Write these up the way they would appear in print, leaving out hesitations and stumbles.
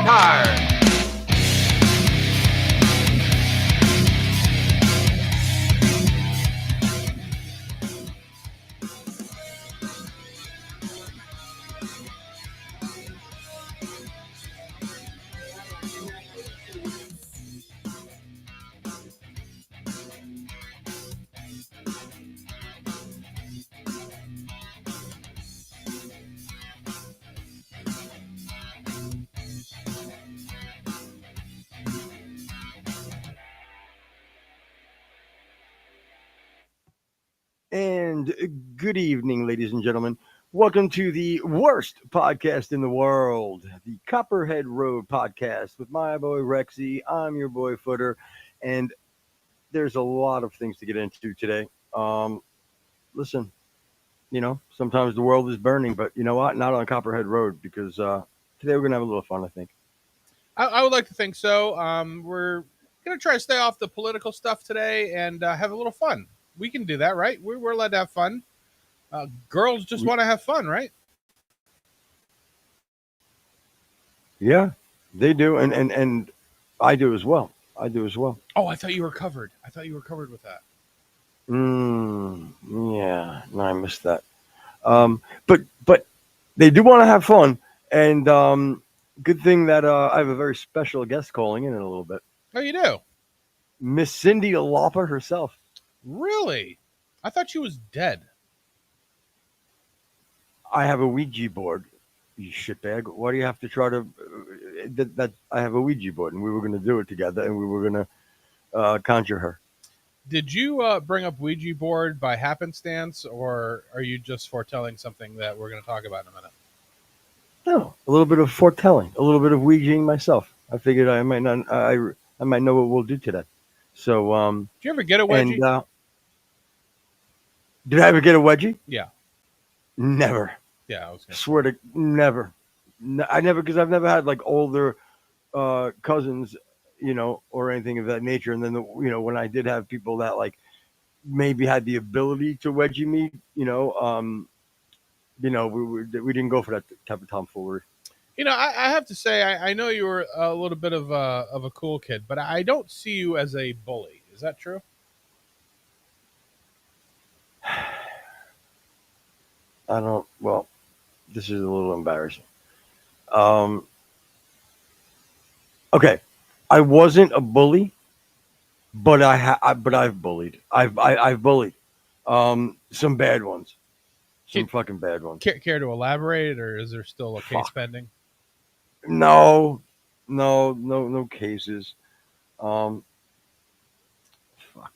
Tire. And good evening, ladies and gentlemen. Welcome to the worst podcast in the world, the Copperhead Road podcast with my boy Rexy. I'm your boy Footer, and there's a lot of things to get into today. Listen, sometimes the world is burning, but you know what? Not on Copperhead Road because today we're gonna have a little fun, I think. I would like to think so. We're going to try to stay off the political stuff today and have a little fun. We can do that, right? We're allowed to have fun. Girls just want to have fun, right? Yeah, they do, and I do as well. I do as well. Oh, I thought you were covered. I thought you were covered with that. Yeah, no, I missed that. But they do want to have fun, and good thing that I have a very special guest calling in a little bit. Oh, you do? Miss Cindy Lauper herself. Really? I thought she was dead. I have a Ouija board. You shitbag. Why do you have to try to? That I have a Ouija board, and we were going to do it together, and we were going to conjure her. Did you bring up Ouija board by happenstance, or are you just foretelling something that we're going to talk about in a minute? No, a little bit of foretelling, a little bit of Ouijaing myself. I figured I might not. I might know what we'll do today. So, did you ever get a wedgie? And, did I ever get a wedgie? Yeah. Never. Yeah, I was gonna swear to never. I never, because I've never had like older cousins, or anything of that nature. And then when I did have people that like maybe had the ability to wedgie me, we didn't go for that type of tomfoolery. I have to say, I know you were a little bit of a cool kid, but I don't see you as a bully. Is that true? I don't. Well, this is a little embarrassing. Okay, I wasn't a bully, but I've bullied. I've bullied some bad ones, some fucking bad ones. Care to elaborate, or is there still a case pending? No cases. Fuck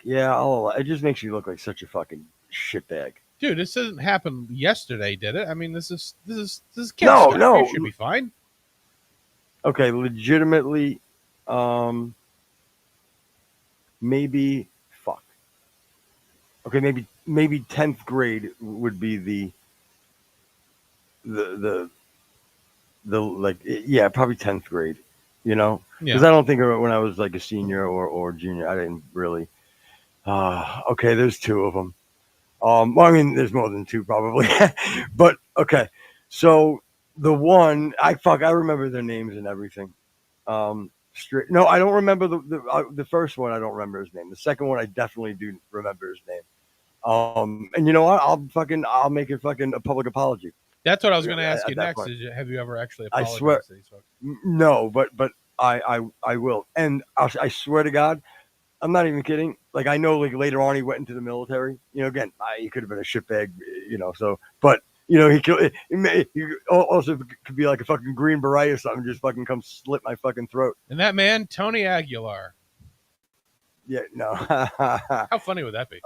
yeah, it just makes you look like such a fucking shitbag. Dude, this didn't happen yesterday, did it? I mean, this is kids stuff. No, You should be fine. Okay, legitimately, maybe fuck. Okay, maybe 10th grade would be the like, yeah, probably 10th grade, because I don't think when I was like a senior or junior, I didn't really. Okay, there's two of them. Well, I mean, there's more than two probably, but okay. So the one I remember their names and everything. No, I don't remember the first one. I don't remember his name. The second one, I definitely do remember his name. And you know what? I'll make a fucking a public apology. That's what I was going to ask you next. Have you ever actually apologized I swear, to these folks? No, but I will, and I swear to God. I'm not even kidding. Like, I know, like, later on he went into the military. Again, he could have been a shitbag, so, but, he also could be like a fucking Green Beret or something, just fucking come slit my fucking throat. And that man, Tony Aguilar. Yeah, no. How funny would that be?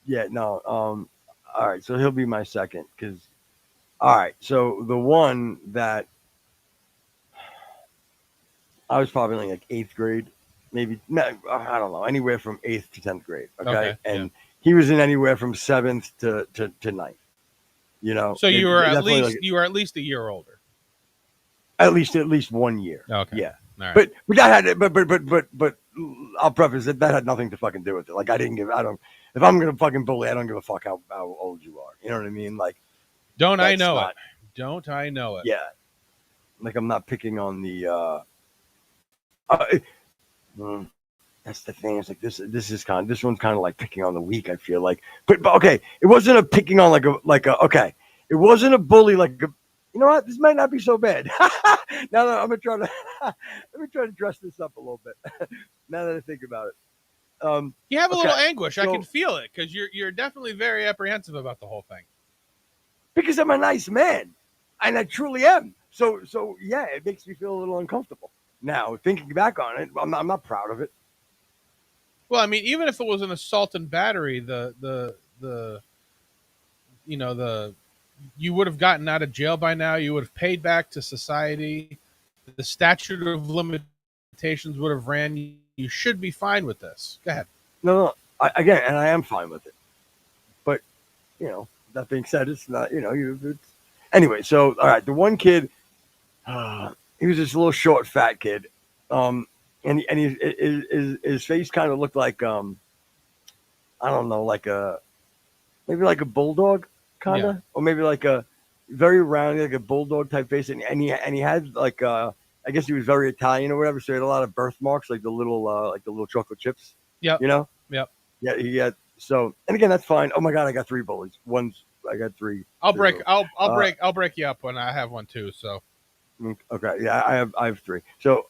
Yeah, no. All right, so he'll be my second, because, all right, so the one that I was probably like 8th grade. Maybe, I don't know, anywhere from 8th to 10th grade. Okay. And he was in anywhere from 7th to 9th. So you were at least a year older. At least 1 year. Okay. Yeah. All right. But that had but I'll preface that had nothing to fucking do with it. Like, if I'm gonna fucking bully, I don't give a fuck how old you are. You know what I mean? Like, Don't I know it? Yeah. Like I'm not picking on the. Uh, mm, that's the thing. It's like this one's kind of like picking on the weak. I feel like, but okay, it wasn't a picking on like a okay. It wasn't a bully like a. You know what? This might not be so bad. Now that I'm gonna try to let me try to dress this up a little bit. Now that I think about it, you have a okay, little anguish. I so can feel it because you're definitely very apprehensive about the whole thing. because I'm a nice man, and I truly am. So yeah, it makes me feel a little uncomfortable. Now thinking back on it, I'm not proud of it. Well, I mean, even if it was an assault and battery, the you know the you would have gotten out of jail by now. You would have paid back to society. The statute of limitations would have ran. You should be fine with this. Go ahead. No, again, and I am fine with it. But that being said, it's not. It's, anyway. So all right, the one kid, he was this little short, fat kid, and his face kind of looked like I don't know, maybe like a bulldog, kind of, or maybe like a very round, like a bulldog type face, and he had like I guess he was very Italian or whatever, so he had a lot of birthmarks, like the little chocolate chips. Yep. You know. Yep. Yeah, he had. So, and again, that's fine. Oh my God, I got 3 bullies. I got 3. I'll break you up when I have one too. So. Okay. Yeah, I have 3. So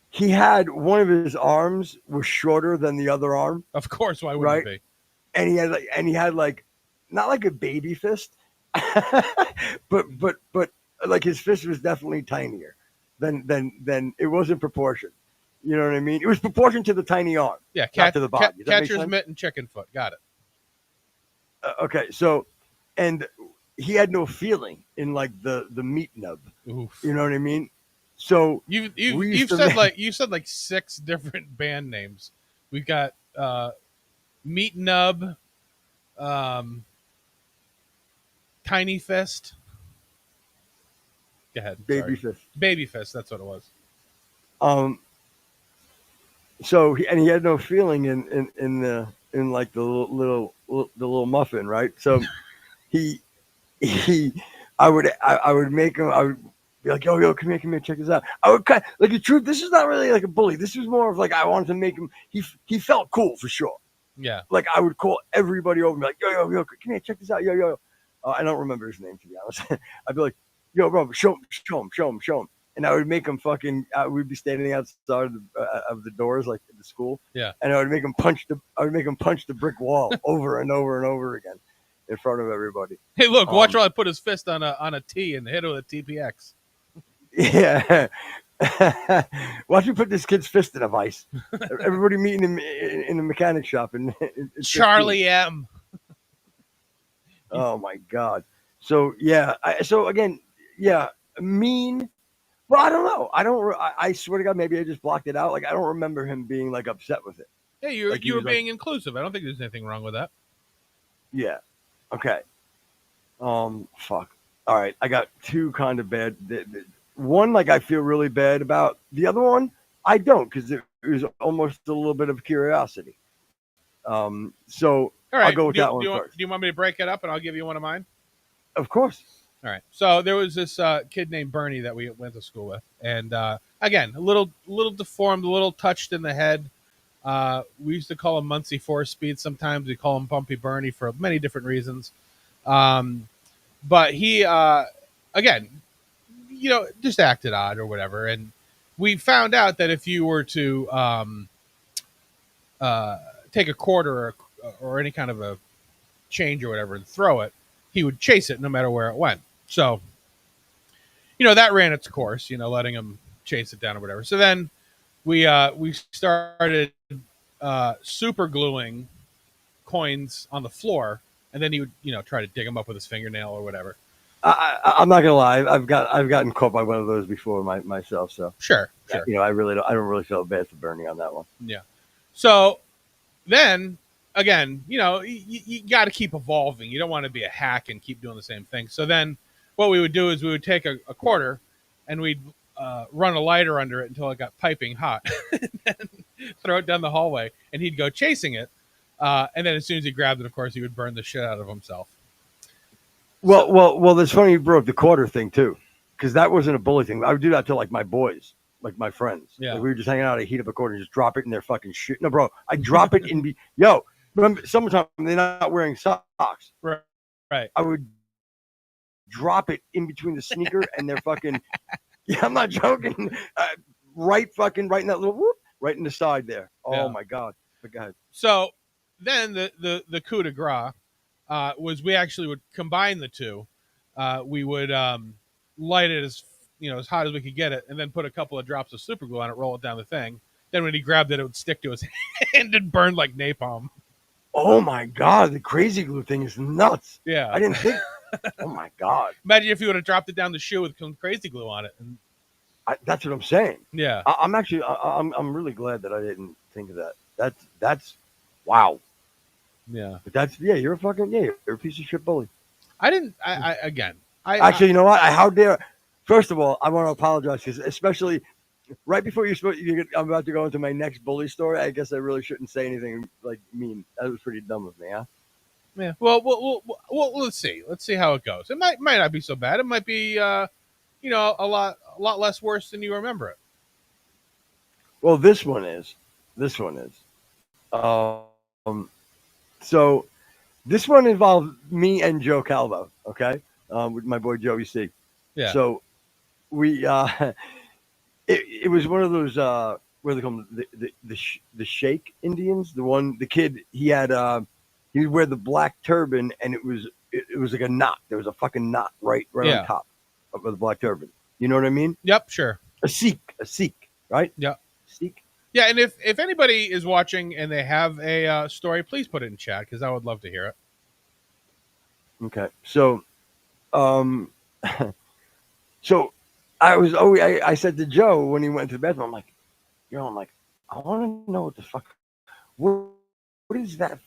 he had one of his arms was shorter than the other arm. Of course, why wouldn't it be? And he had like not like a baby fist, but like his fist was definitely tinier than it was in proportion. You know what I mean? It was proportion to the tiny arm. Yeah, not to the body. Catcher's mitt and chicken foot. Got it. Okay, so and he had no feeling in like the meat nub. Oof. You know what I mean? So you've said like 6 different band names. We've got Meat Nub, Tiny Fist. Go ahead. Baby Fist. Baby Fist. That's what it was. So he had no feeling in like the little muffin, right? So he I would make him. I would be like, yo, come here, check this out. I would like the truth. This is not really like a bully. This was more of like I wanted to make him. He felt cool for sure. Yeah. Like I would call everybody over and be like, yo, come here, check this out, yo. I don't remember his name, to be honest. I'd be like, yo, bro, show him. And I would make him fucking. We'd be standing outside of the doors, like in the school. Yeah. And I would make him punch the brick wall over and over and over again in front of everybody. Hey, look! Watch while I put his fist on a T and hit it with a TPX. Yeah. Watch me put this kid's fist in a vice. Everybody meeting him in the mechanic shop in Charlie M. Oh my God. So yeah. So again, yeah, mean. Well, I don't know. I swear to God, maybe I just blocked it out. Like I don't remember him being like upset with it. Yeah, you were being inclusive. I don't think there's anything wrong with that. Yeah. Okay. Fuck. All right. I got 2 kind of bad. One, like I feel really bad about. The other one, I don't, because it was almost a little bit of curiosity. So all right. I'll go with that one first. Do you want me to break it up and I'll give you one of mine? Of course. All right. So there was this kid named Bernie that we went to school with, and again, a little deformed, a little touched in the head. We used to call him Muncie 4-speed. Sometimes we call him Bumpy Bernie for many different reasons. But he, again, just acted odd or whatever. And we found out that if you were to take a quarter or any kind of a change or whatever and throw it, he would chase it no matter where it went. So, that ran its course, letting him chase it down or whatever. So then we started super gluing coins on the floor, and then he would, try to dig them up with his fingernail or whatever. I'm not gonna lie. I've gotten caught by one of those before myself. So sure. I don't really feel bad for Bernie on that one. Yeah. So then again, you got to keep evolving. You don't want to be a hack and keep doing the same thing. So then what we would do is we would take a quarter and we'd run a lighter under it until it got piping hot, and then throw it down the hallway, and he'd go chasing it. And then as soon as he grabbed it, of course, he would burn the shit out of himself. Well. That's funny you brought up the quarter thing too, because that wasn't a bully thing. I would do that to like my boys, like my friends. Yeah. Like we were just hanging out. I heat up a quarter and just drop it in their fucking shit. No, bro, I drop it in. Yo, remember summertime? They're not wearing socks. Right. I would drop it in between the sneaker and their fucking. Yeah, I'm not joking. Right in that little whoop, right in the side there. Oh my god. But go ahead. So then the coup de grace was we actually would combine the two. We would light it as hot as we could get it, and then put a couple of drops of super glue on it, roll it down the thing. Then when he grabbed it, it would stick to his hand and burn like napalm. Oh my god, the crazy glue thing is nuts. Yeah, I didn't think. Oh my god! Imagine if you would have dropped it down the shoe with some crazy glue on it. And that's what I'm saying. Yeah, I'm really glad that I didn't think of that. That's wow. Yeah, but you're a piece of shit bully. I didn't. Actually, you know what? How dare? First of all, I want to apologize because especially right before I'm about to go into my next bully story. I guess I really shouldn't say anything like mean. That was pretty dumb of me, huh? Yeah. Well, let's see. Let's see how it goes. It might not be so bad. It might be, a lot less worse than you remember it. Well, this one is. So this one involved me and Joe Calvo. Okay, with my boy Joey C. Yeah. So we it was one of those what are they called, the Sheikh Indians. The kid he would wear the black turban, and it was like a knot. There was a fucking knot right on top of the black turban. You know what I mean? Yep, sure. A Sikh, right? Yeah. Sikh. Yeah, and if anybody is watching and they have a story, please put it in chat because I would love to hear it. Okay, so, so I said to Joe when he went to the bathroom, I'm like, I want to know what the fuck, what is that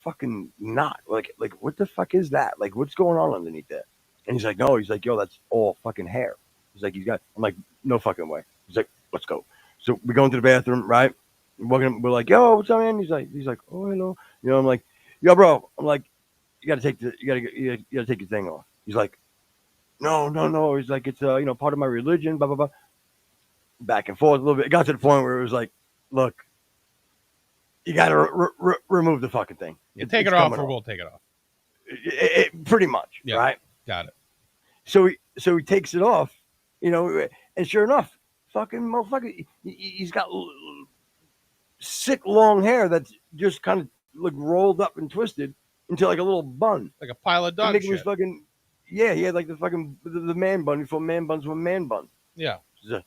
fucking knot? Like what the fuck is that? Like what's going on underneath that? And he's like, no, yo, that's all fucking hair. He's like, I'm like, no fucking way. He's like, let's go. So we go into the bathroom, right? We're like, yo, what's up, man? He's like, oh, hello. I'm like, yo, bro. I'm like, you gotta take your thing off. He's like, no. He's like, it's part of my religion, blah blah blah. Back and forth a little bit. It got to the point where it was like, look, you gotta remove the fucking thing. Yeah, take it off, or we'll take it off. Pretty much, yeah. Right? Got it. So he takes it off, and sure enough, fucking motherfucker, he's got sick long hair that's just kind of like rolled up and twisted into like a little bun, like a pile of dog shit. He had like the fucking the man bun before man buns were man bun. Yeah, so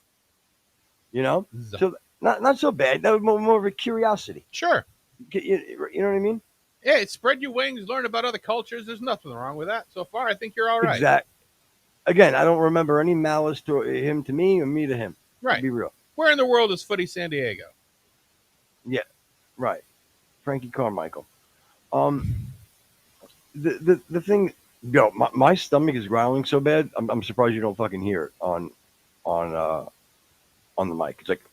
not so bad. That was more of a curiosity. Sure, you know what I mean? Yeah, spread your wings, learn about other cultures. There's nothing wrong with that. So far, I think you're all right. Exactly. Again, I don't remember any malice to him to me or me to him. Right. To be real. Where in the world is Footy San Diego? Yeah, right. Frankie Carmichael. The thing, my stomach is growling so bad. I'm surprised you don't fucking hear it on the mic. It's like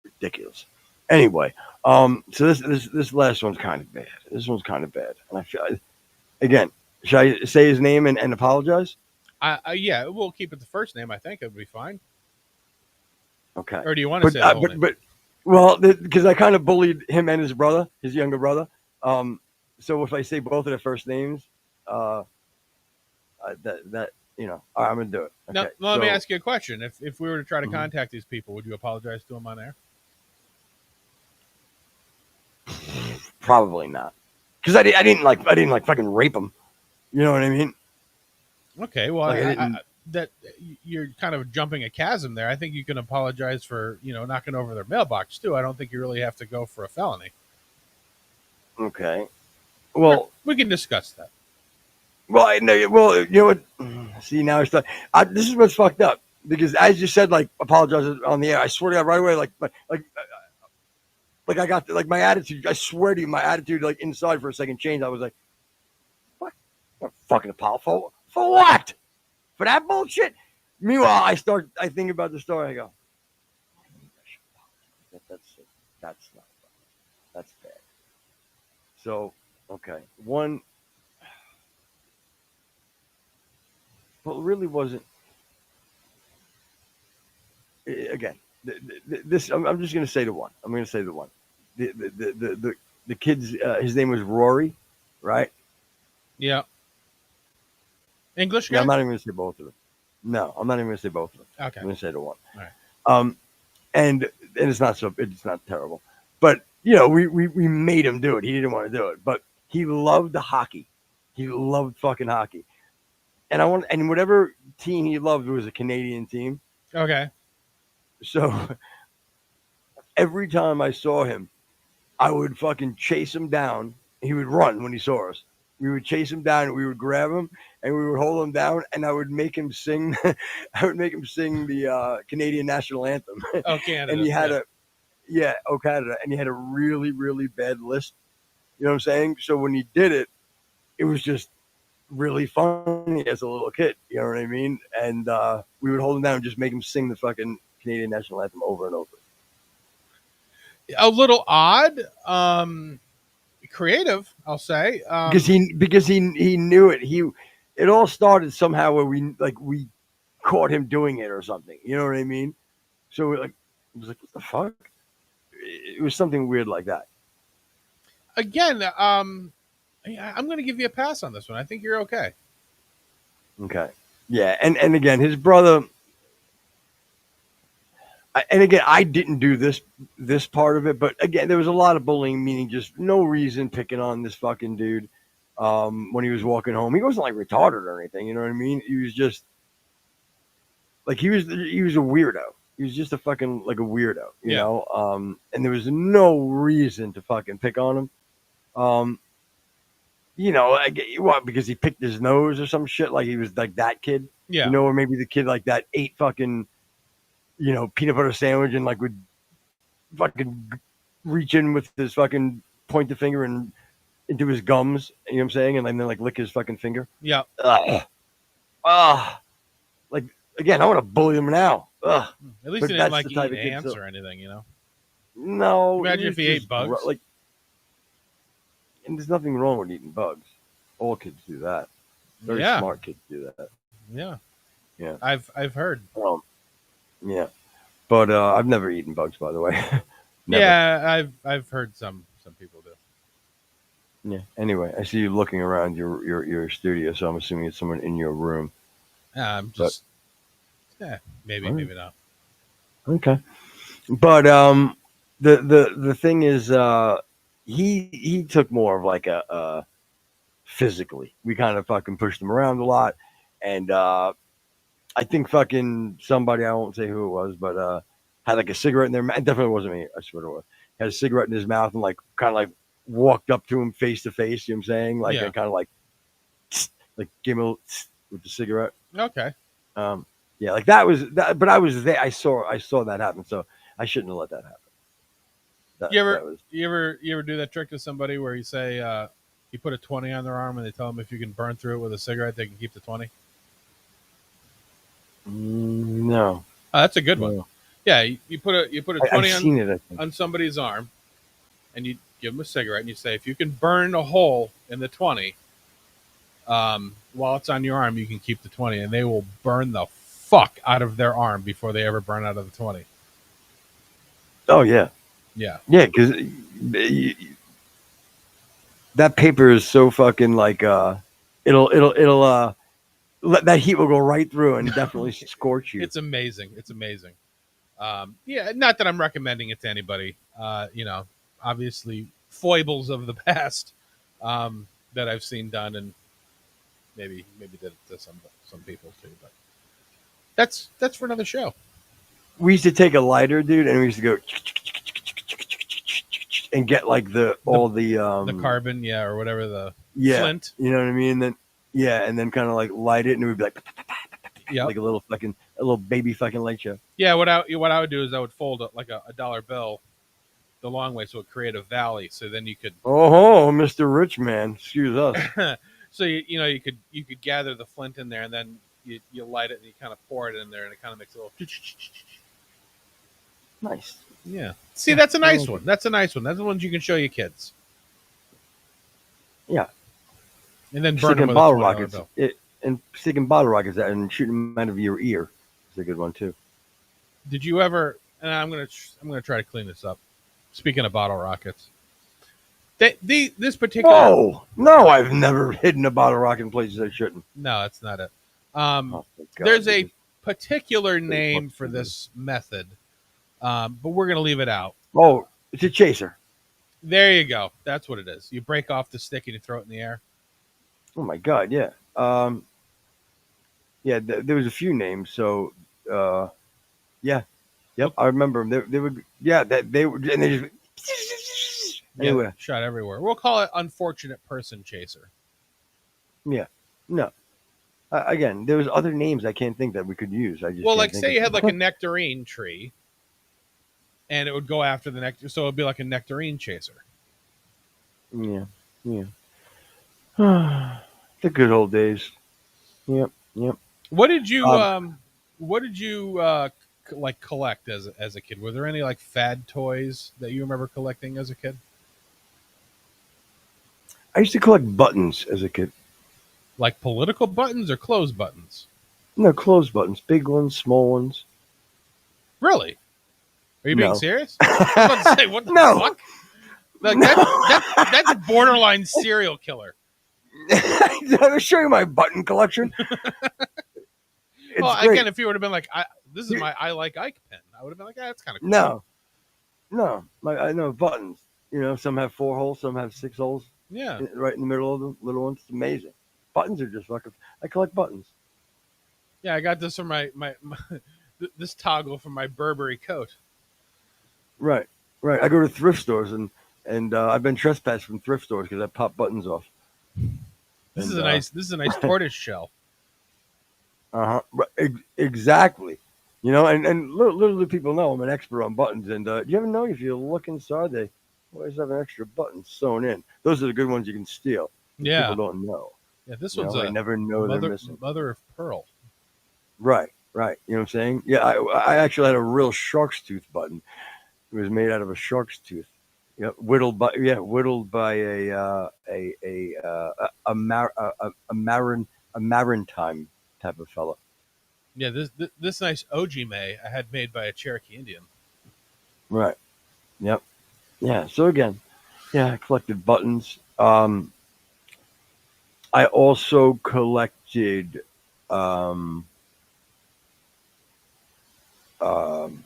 ridiculous. Anyway, so this last one's kind of bad. This one's kind of bad, and I feel again. Should I say his name and apologize? Yeah, we'll keep it the first name. I think it would be fine. Okay. Or do you want to say the whole name? Well, because I kind of bullied him and his brother, his younger brother. So if I say both of their first names, I'm gonna do it. Okay, now, let me ask you a question. If we were to try to contact these people, would you apologize to them on air? Probably not, because I didn't fucking rape them. You know what I mean? Okay, well, that you're kind of jumping a chasm there. I think you can apologize for knocking over their mailbox too. I don't think you really have to go for a felony. Okay, well, we can discuss that. Well, you know what? See, now it's this is what's fucked up, because as you said, like, apologize on the air. I swear to God, right away, like I got my attitude. I swear to you, my attitude, like, inside for a second changed. I was like, what? I'm fucking apologize for what? For that bullshit? Meanwhile, I think about the story. I go, that's not funny. That's bad. So, okay, one, but really wasn't. Again, this I'm just going to say the one. I'm going to say the one. The kid's his name was Rory, right? Yeah. English Yeah, I'm guy? not even going to say both of them. No, I'm not even going to say both of them. Okay. I'm going to say the one. All right. And it's not terrible, but you know we made him do it. He didn't want to do it, but he loved the hockey. He loved fucking hockey, and whatever team he loved was a Canadian team. Okay. So every time I saw him, I would fucking chase him down. He would run when he saw us. We would chase him down and we would grab him and we would hold him down and I would make him sing. I would make him sing the Canadian national anthem. Oh, Canada. And he had oh Canada, and he had a really really bad list. You know what I'm saying? So when he did it, it was just really funny as a little kid. You know what I mean? And we would hold him down and just make him sing the fucking Canadian national anthem over and over. A little odd. Creative, I'll say. Because he knew it. It all started somehow where we caught him doing it or something. You know what I mean? So it was like, what the fuck? It was something weird like that. Again, I'm going to give you a pass on this one. I think you're okay. Okay. Yeah, and again, his brother. And again, I didn't do this part of it, but again, there was a lot of bullying, meaning just no reason picking on this fucking dude when he was walking home. He wasn't like retarded or anything, you know what I mean? He was just like he was a weirdo. He was just a fucking like a weirdo, you know. And there was no reason to fucking pick on him. You know, what, because he picked his nose or some shit, like he was like that kid, Yeah. You know, or maybe the kid like that ate fucking, you know, peanut butter sandwich and like would fucking reach in with his fucking point the finger and into his gums, you know what I'm saying, and then like lick his fucking finger. Yeah. Like again, I want to bully him now. Ugh. At least he didn't like eat ants or anything, you know. No. Imagine if he ate bugs. Like, and there's nothing wrong with eating bugs. All kids do that. Very smart kids do that. Yeah. Yeah. I've heard. Yeah, but I've never eaten bugs, by the way. Yeah, I've heard some people do. Yeah. Anyway, I see you looking around your studio, so I'm assuming it's someone in your room. Maybe not. Okay, but the thing is, he took more of like a physically. We kind of fucking pushed him around a lot, and I think fucking somebody, I won't say who it was, but had like a cigarette in their mouth. It definitely wasn't me. I swear it was. Had a cigarette in his mouth and like kind of like walked up to him face to face. You know what I'm saying? Like kind of like gave him a little with the cigarette. Okay. Yeah, like that was that. But I was there. I saw that happen. So I shouldn't have let that happen. You ever do that trick to somebody where you say you put a 20 on their arm and they tell them if you can burn through it with a cigarette, they can keep the 20? No. That's a good one. Yeah, you put a 20 on somebody's arm, and you give them a cigarette, and you say, if you can burn a hole in the 20 while it's on your arm, you can keep the 20, and they will burn the fuck out of their arm before they ever burn out of the 20. Oh yeah, yeah, because that paper is so fucking like it'll that heat will go right through and definitely scorch you. It's amazing. Yeah, not that I'm recommending it to anybody. You know, obviously foibles of the past that I've seen done, and maybe did it to some people too. But that's for another show. We used to take a lighter, dude, and we used to go and get like the carbon, or whatever the flint. You know what I mean? And then kind of like light it, and it would be like, like a little baby fucking light show. Yeah, what I would do is I would fold it like a dollar bill the long way, so it create a valley. So then you could. Oh, Mr. Rich Man, excuse us. So you could gather the flint in there, and then you light it, and you kind of pour it in there, and it kind of makes a little. Nice. Yeah. See, that's a nice one. That's the ones you can show your kids. Yeah. And then burn Sticking them with a bottle $20 rockets. bill. And sticking bottle rockets out and shooting them out of your ear is a good one too. Did you ever? And I'm gonna try to clean this up. Speaking of bottle rockets, this particular No, I've never hidden a bottle rocket in places I shouldn't. no, that's not it. Oh, thank God, There's a because particular they name fuck for somebody. this method, but we're gonna leave it out. Oh, it's a chaser. There you go. That's what it is. You break off the stick and you throw it in the air. Oh my God, yeah. Yeah, there was a few names. So, yeah, yep, I remember them. They were, yeah, that they were, and they just Yeah, anyway. shot everywhere. We'll call it unfortunate person chaser. Yeah, no. Again, there was other names I can't think that we could use. I just Well, can't like think say of you had them. like a nectarine tree, and it would go after the nectar, so it'd be like a nectarine chaser. Yeah, yeah. The good old days. Yep, yep. What did you Um, What did you like collect as a kid? Were there any like fad toys that you remember collecting as a kid? I used to collect buttons as a kid. Like political buttons or clothes buttons? No, clothes buttons, big ones, small ones. Really? Are you being No. serious? I was about to say, what the No. fuck? Like No. that's borderline serial killer. I'll show you my button collection. It's Well, great. again, if you would have been like, this is my I like Ike pen, I would have been like, that's kind of cool. No. I know buttons. You know, some have 4 holes, some have 6 holes. Yeah. Right in the middle of the little ones. It's amazing. Buttons are just fucking. I collect buttons. Yeah, I got this from my this toggle from my Burberry coat. Right. I go to thrift stores and I've been trespassed from thrift stores because I pop buttons off. This And, is a nice tortoise shell. Exactly. You know, and little do people know I'm an expert on buttons. And do you ever know if you look inside, they always have an extra button sewn in. Those are the good ones you can steal. Yeah. People don't know. Yeah, this You one's know, a they never know they're missing. mother of pearl. Right. You know what I'm saying? Yeah, I actually had a real shark's tooth button. It was made out of a shark's tooth. Yeah, whittled by a maritime type of fella. Yeah, this nice Ojime I had made by a Cherokee Indian. Right. Yep. Yeah. So again, yeah, I collected buttons. I also collected um, um,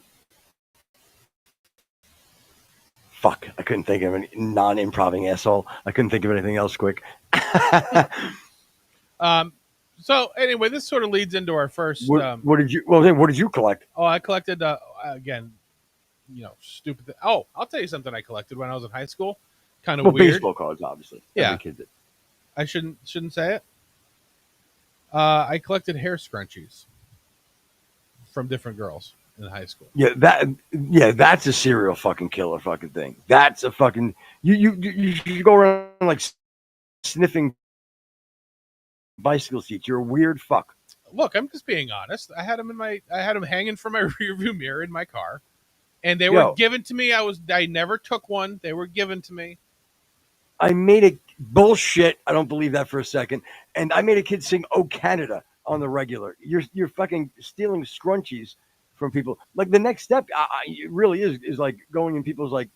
fuck. I couldn't think of any non-improving asshole. I couldn't think of anything else quick. So anyway, this sort of leads into our first. What did you? Well, then, what did you collect? Oh, I collected again, stupid. Oh, I'll tell you something I collected when I was in high school. Kind of weird. Baseball cards, obviously. Yeah. Every kid did. I shouldn't say it. I collected hair scrunchies from different girls in high school. Yeah, that's a serial fucking killer fucking thing. That's a fucking you should go around like sniffing bicycle seats. You're a weird fuck. Look, I'm just being honest. I had them hanging from my rearview mirror in my car, and they were given to me. I never took one. They were given to me. I made a bullshit. I don't believe that for a second. And I made a kid sing "Oh Canada" on the regular. You're fucking stealing scrunchies from people. Like the next step, it really is like going in people's like,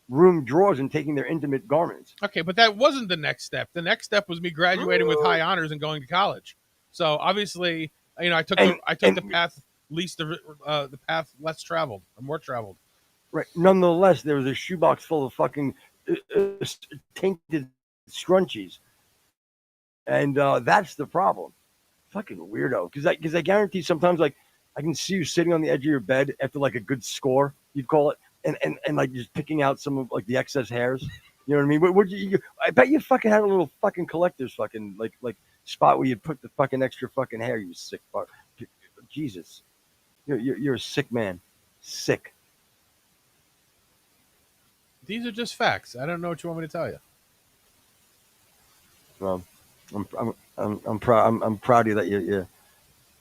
room drawers and taking their intimate garments. Okay, but that wasn't the next step. The next step was me graduating with high honors and going to college. So obviously, I took the path the path less traveled or more traveled. Right. Nonetheless, there was a shoebox full of fucking tainted scrunchies, and that's the problem. Fucking weirdo. Because I guarantee sometimes like I can see you sitting on the edge of your bed after like a good score, you'd call it, and like just picking out some of like the excess hairs. You know what I mean? Would you? I bet you fucking had a little fucking collector's fucking like spot where you put the fucking extra fucking hair. You sick fuck. Jesus, you're a sick man. Sick. These are just facts. I don't know what you want me to tell you. Well, I'm proud. I'm proud of you that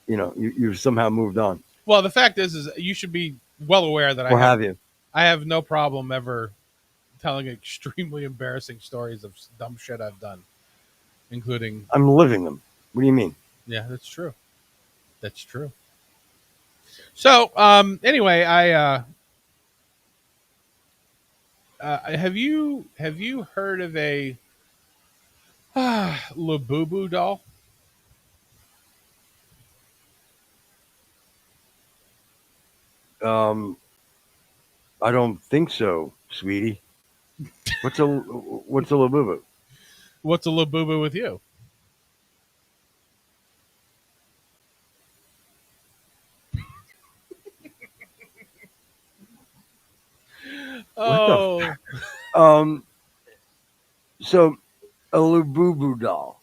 you've somehow moved on. Well, the fact is you should be well aware that Or have you? I have no problem ever telling extremely embarrassing stories of dumb shit I've done, including. I'm living them. What do you mean? Yeah, that's true. That's true. So, anyway, have you heard of a Labubu doll? I don't think so, sweetie. What's a Labubu? What's a Labubu with you? What the? Oh, Um, so a Labubu doll.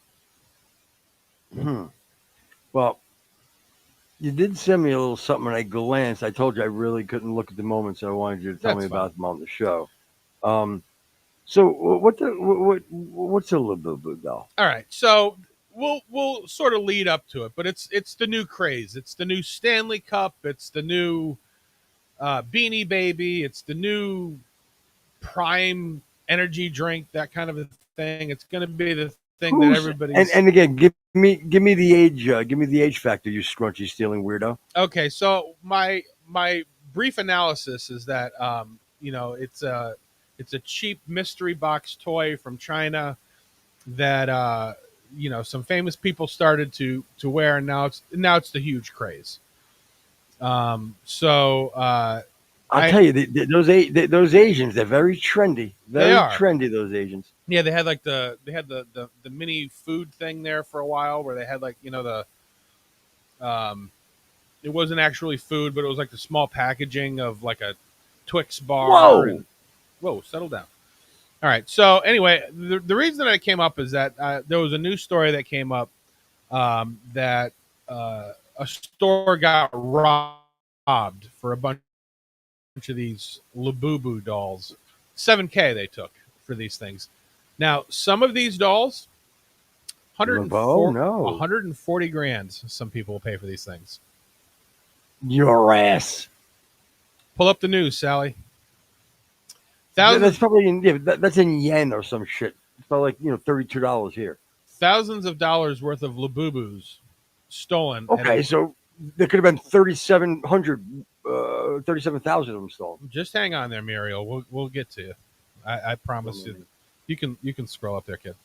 Well, you did send me a little something, and I glanced. I told you I really couldn't look at the moment, so I wanted you to tell that's me fine. about them on the show. Um, so what's a Labubu doll? All right, so we'll sort of lead up to it, but it's the new craze. It's the new Stanley Cup. It's the new Beanie Baby. It's the new Prime energy drink. That kind of a thing. It's going to be the thing that Who's everybody's. and again, give me the age factor, you scrunchy stealing weirdo. Okay, so my brief analysis is that it's a cheap mystery box toy from China that some famous people started to wear, and now it's the huge craze. So I'll tell you, those Asians, they're very trendy, They very are. trendy. Those Asians. Yeah, they had like the mini food thing there for a while, where they had like the it wasn't actually food, but it was like the small packaging of like a Twix bar. Whoa! And whoa, settle down. All right. So anyway, the reason that I came up is that there was a news story that came up that a store got robbed for a bunch of these Labubu dolls. $7K they took for these things. Now, some of these dolls, Labo? No. 140 grand. Some people will pay for these things. Your ass. Pull up the news, Sally. That's probably that's in yen or some shit. It's probably like $32 here. Thousands of dollars worth of Labubus stolen. Okay, so there could have been 37,000 of them stolen. Just hang on there, Muriel. We'll get to you. I promise you. You can scroll up there, kid.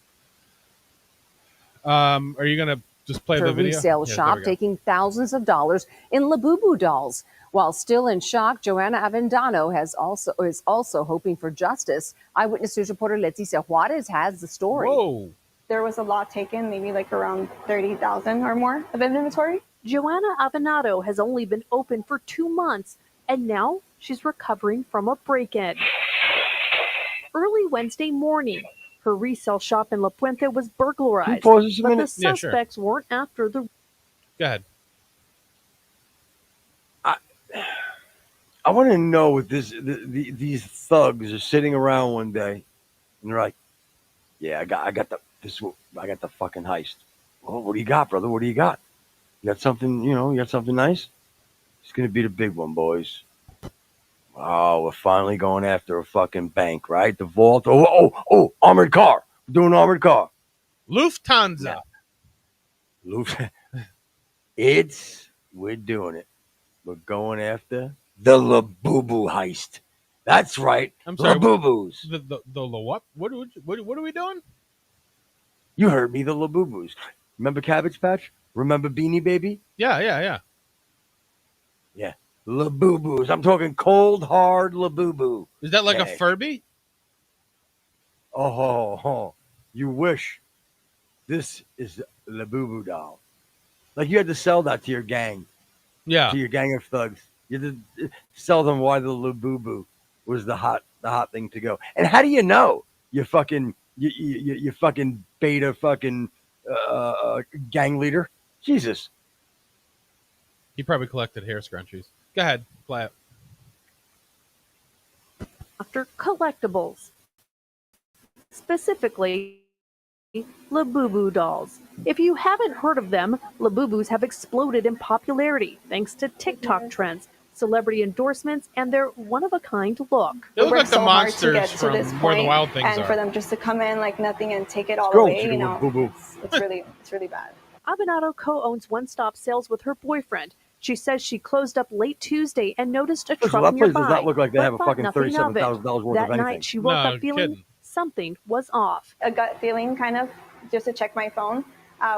Are you gonna just play the video? Resale shop taking thousands of dollars in Labubu dolls. While still in shock, Joanna Avendano is also hoping for justice. Eyewitness News reporter Leticia Juarez has the story. Whoa. There was a lot taken, maybe like around 30,000 or more of inventory. Joanna Avenado has only been open for 2 months, and now she's recovering from a break-in. Early Wednesday morning, her resale shop in La Puente was burglarized, but the suspects weren't after the... Go ahead. I want to know if these thugs are sitting around one day and they're like, "Yeah, I got the fucking heist. Well, what do you got, brother? What do you got? You got something? You got something nice? It's gonna be the big one, boys. Oh, we're finally going after a fucking bank, right? The vault. Oh, armored car. We're doing armored car. Lufthansa. We're doing it. We're going after the Labubu heist. That's right. I'm sorry. Labubus. The what? What are we doing? You heard me. The Labubus. Remember Cabbage Patch? Remember Beanie Baby? Yeah. Yeah. Labubus. I'm talking cold, hard Labubu. Is that like a Furby? Oh, you wish. This is Labubu doll. Like you had to sell that to your gang. Yeah. To your gang of thugs. You had to sell them why the Labubu was the hot thing to go. And how do you know? You fucking beta fucking gang leader. Jesus. He probably collected hair scrunchies. Go ahead, play it. After collectibles, specifically Labubu dolls. If you haven't heard of them, Labubus have exploded in popularity thanks to TikTok trends celebrity endorsements, and their one-of-a-kind look. They look like the so hard to monsters get to from this Where the point, Wild Things and Are. for them just to come in like nothing and take it all Go, away, chicken Labubu. it's really bad. Avenado co-owns One Stop Sales with her boyfriend. She says she closed up late Tuesday and noticed a First of truck all, that place nearby. does not look like they but have a thought fucking nothing of it. $37,000 worth That of anything. night, she woke No up feeling kidding. something was off. A gut feeling, kind of, just to check my phone.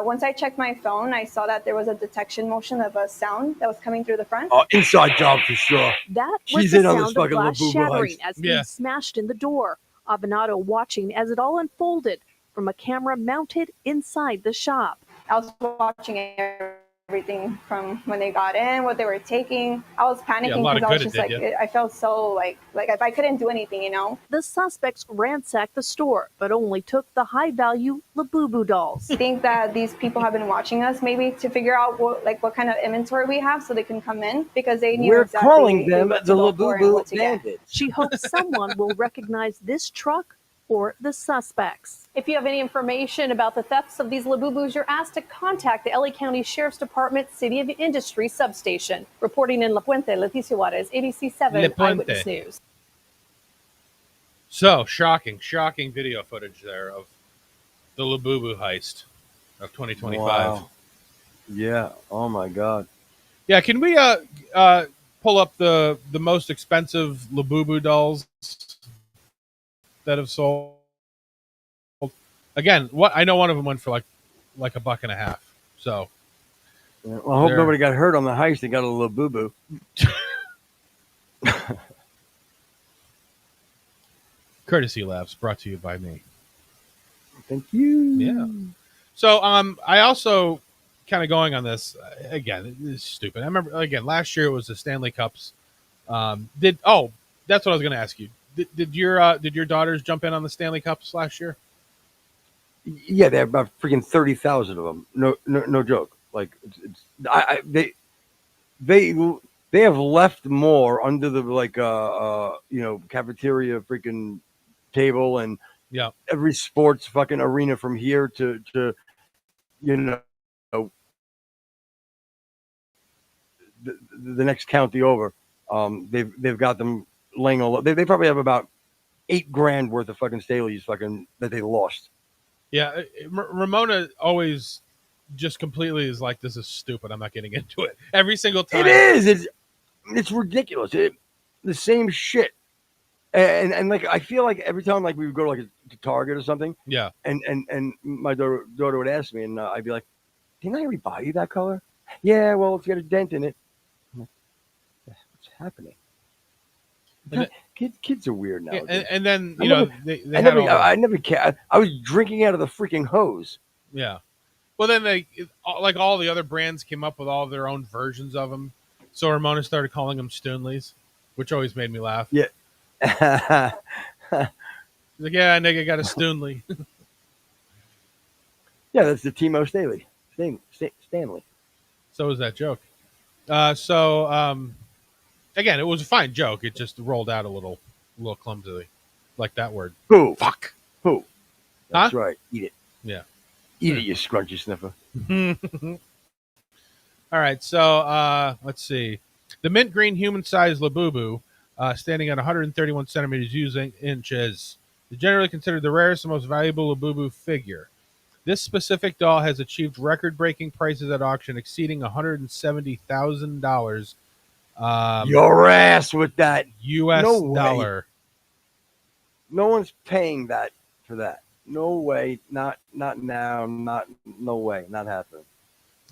Once I checked my phone, I saw that there was a detection motion of a sound that was coming through the front. Oh, inside job for sure. That She's was the in on this sound of fucking glass Labubu shattering heist. as Yeah. things smashed in the door. Avenado watching as it all unfolded from a camera mounted inside the shop. I was watching everything from when they got in, what they were taking. I was panicking lot because of I was good just it like, did ya. I felt so like if I couldn't do anything, you know. The suspects ransacked the store, but only took the high-value Labubu dolls. I think that these people have been watching us maybe to figure out what kind of inventory we have so they can come in, because they knew We're exactly calling them what to the go for and Labubu what to get. Bandits. She hopes someone will recognize this truck or the suspects. If you have any information about the thefts of these Labubus, you're asked to contact the LA County Sheriff's Department City of Industry Substation. Reporting in La Puente, Leticia Juarez, ABC7 La Puente. Eyewitness News. So shocking video footage there of the Labubu heist of 2025. Wow. Yeah. Oh my God. Yeah, can we pull up the most expensive Labubu dolls that have sold? Again, what I know one of them went for like $1.50. So Well, I hope There. nobody got hurt on the heist. They got a Labubu. Courtesy Labs brought to you by me. Thank you. Yeah. So I also kind of going on this again. This is stupid. I remember again last year it was the Stanley Cups. That's what I was going to ask you. Did your daughters jump in on the Stanley Cups last year? Yeah, they have about freaking 30,000 of them. No joke. Like they have left more under the cafeteria freaking table and Yeah. every sports fucking arena from here to the next county over. They've got them laying all. They probably have about $8,000 worth of fucking Staley's fucking that they lost. Yeah. Ramona always just completely is like, this is stupid. I'm not getting into it. Every single time. It is. It's ridiculous. The same shit. And like I feel like every time like we would go to to Target or something. Yeah. And my daughter would ask me, and I'd be like, "Didn't I already buy you that color?" Yeah. Well, it's got a dent in it. I'm like, what's happening? Kids are weird now. Yeah, and then they I had all I never cared. I was drinking out of the freaking hose. yeah. Well, then like all the other brands came up with all their own versions of them. So Ramona started calling them STANLEYs, which always made me laugh. Yeah. She's like, yeah, nigga got a STANLEY. Yeah, that's the Timo Stanley. Stanley. So was that joke. Again, it was a fine joke. It just rolled out a little clumsily, like that word. Who? Fuck. Who? That's Huh? right. Eat it. Yeah. Eat it, you scrunchy sniffer. All right. So let's see. The mint green human-sized Labubu, standing at 131 centimeters using inches, is generally considered the rarest and most valuable Labubu figure. This specific doll has achieved record-breaking prices at auction, exceeding $170,000 Your ass with that. U.S. No way. dollar. No one's paying that for that. No way. Not now. No way. Not happening.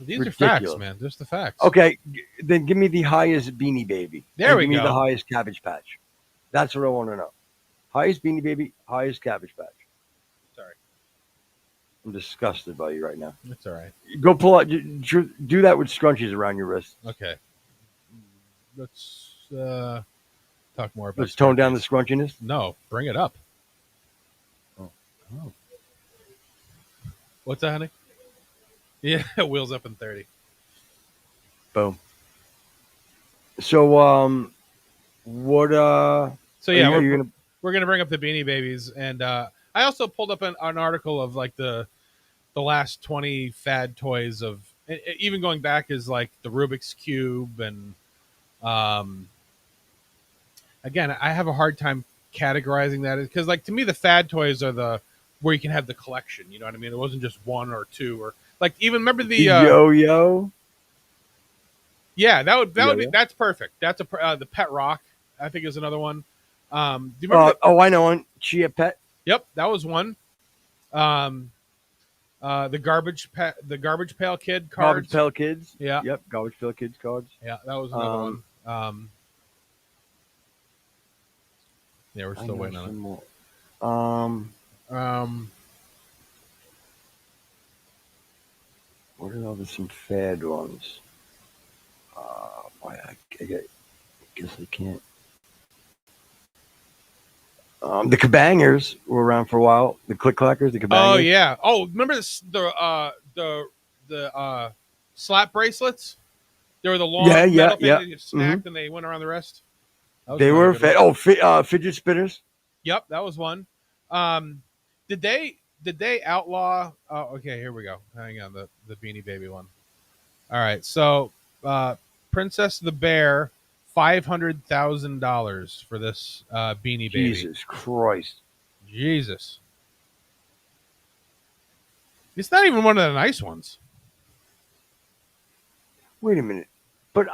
These Ridiculous. are facts, man. Just the facts. Okay, then give me the highest Beanie Baby. There we Give me go. the highest Cabbage Patch. That's what I want to know. Highest Beanie Baby, highest Cabbage Patch. Sorry. I'm disgusted by you right now. That's all right. Go pull out. Do that with scrunchies around your wrist. Okay. Let's talk more about. Let's tone down the scrunchiness. No, bring it up. Oh. What's that, honey? Yeah, wheels up in 30. Boom. So what So yeah, are you we're gonna bring up the Beanie Babies, and I also pulled up an article of like the last 20 fad toys of even going back as like the Rubik's Cube and Um, again, I have a hard time categorizing that because, like, to me, the fad toys are the where you can have the collection. You know what I mean? It wasn't just one or two, or like even remember the yo-yo. Yeah, that would Yeah, be yeah. that's perfect. That's the Pet Rock, I think, is another one. Do you remember? I know one. Chia Pet. Yep, that was one. The garbage pail kid cards. Garbage Pail Kids. Yeah. Yep. Garbage Pail Kids cards. Yeah, that was another one. Yeah, we're still waiting on it. More. What are all the some fad ones? I guess I can't. The Kabangers were around for a while. The Click Clackers, the Kabangers. Oh yeah. Oh, remember the slap bracelets? They were the long metal thing that you smacked and they went around the wrist. They were fad. Oh, fidget spinners. Yep, that was one. Did they outlaw? Oh, okay, here we go. Hang on, the Beanie Baby one. All right, so Princess the Bear, $500,000 for this Beanie Baby. Jesus Christ! Jesus, it's not even one of the nice ones. Wait a minute, but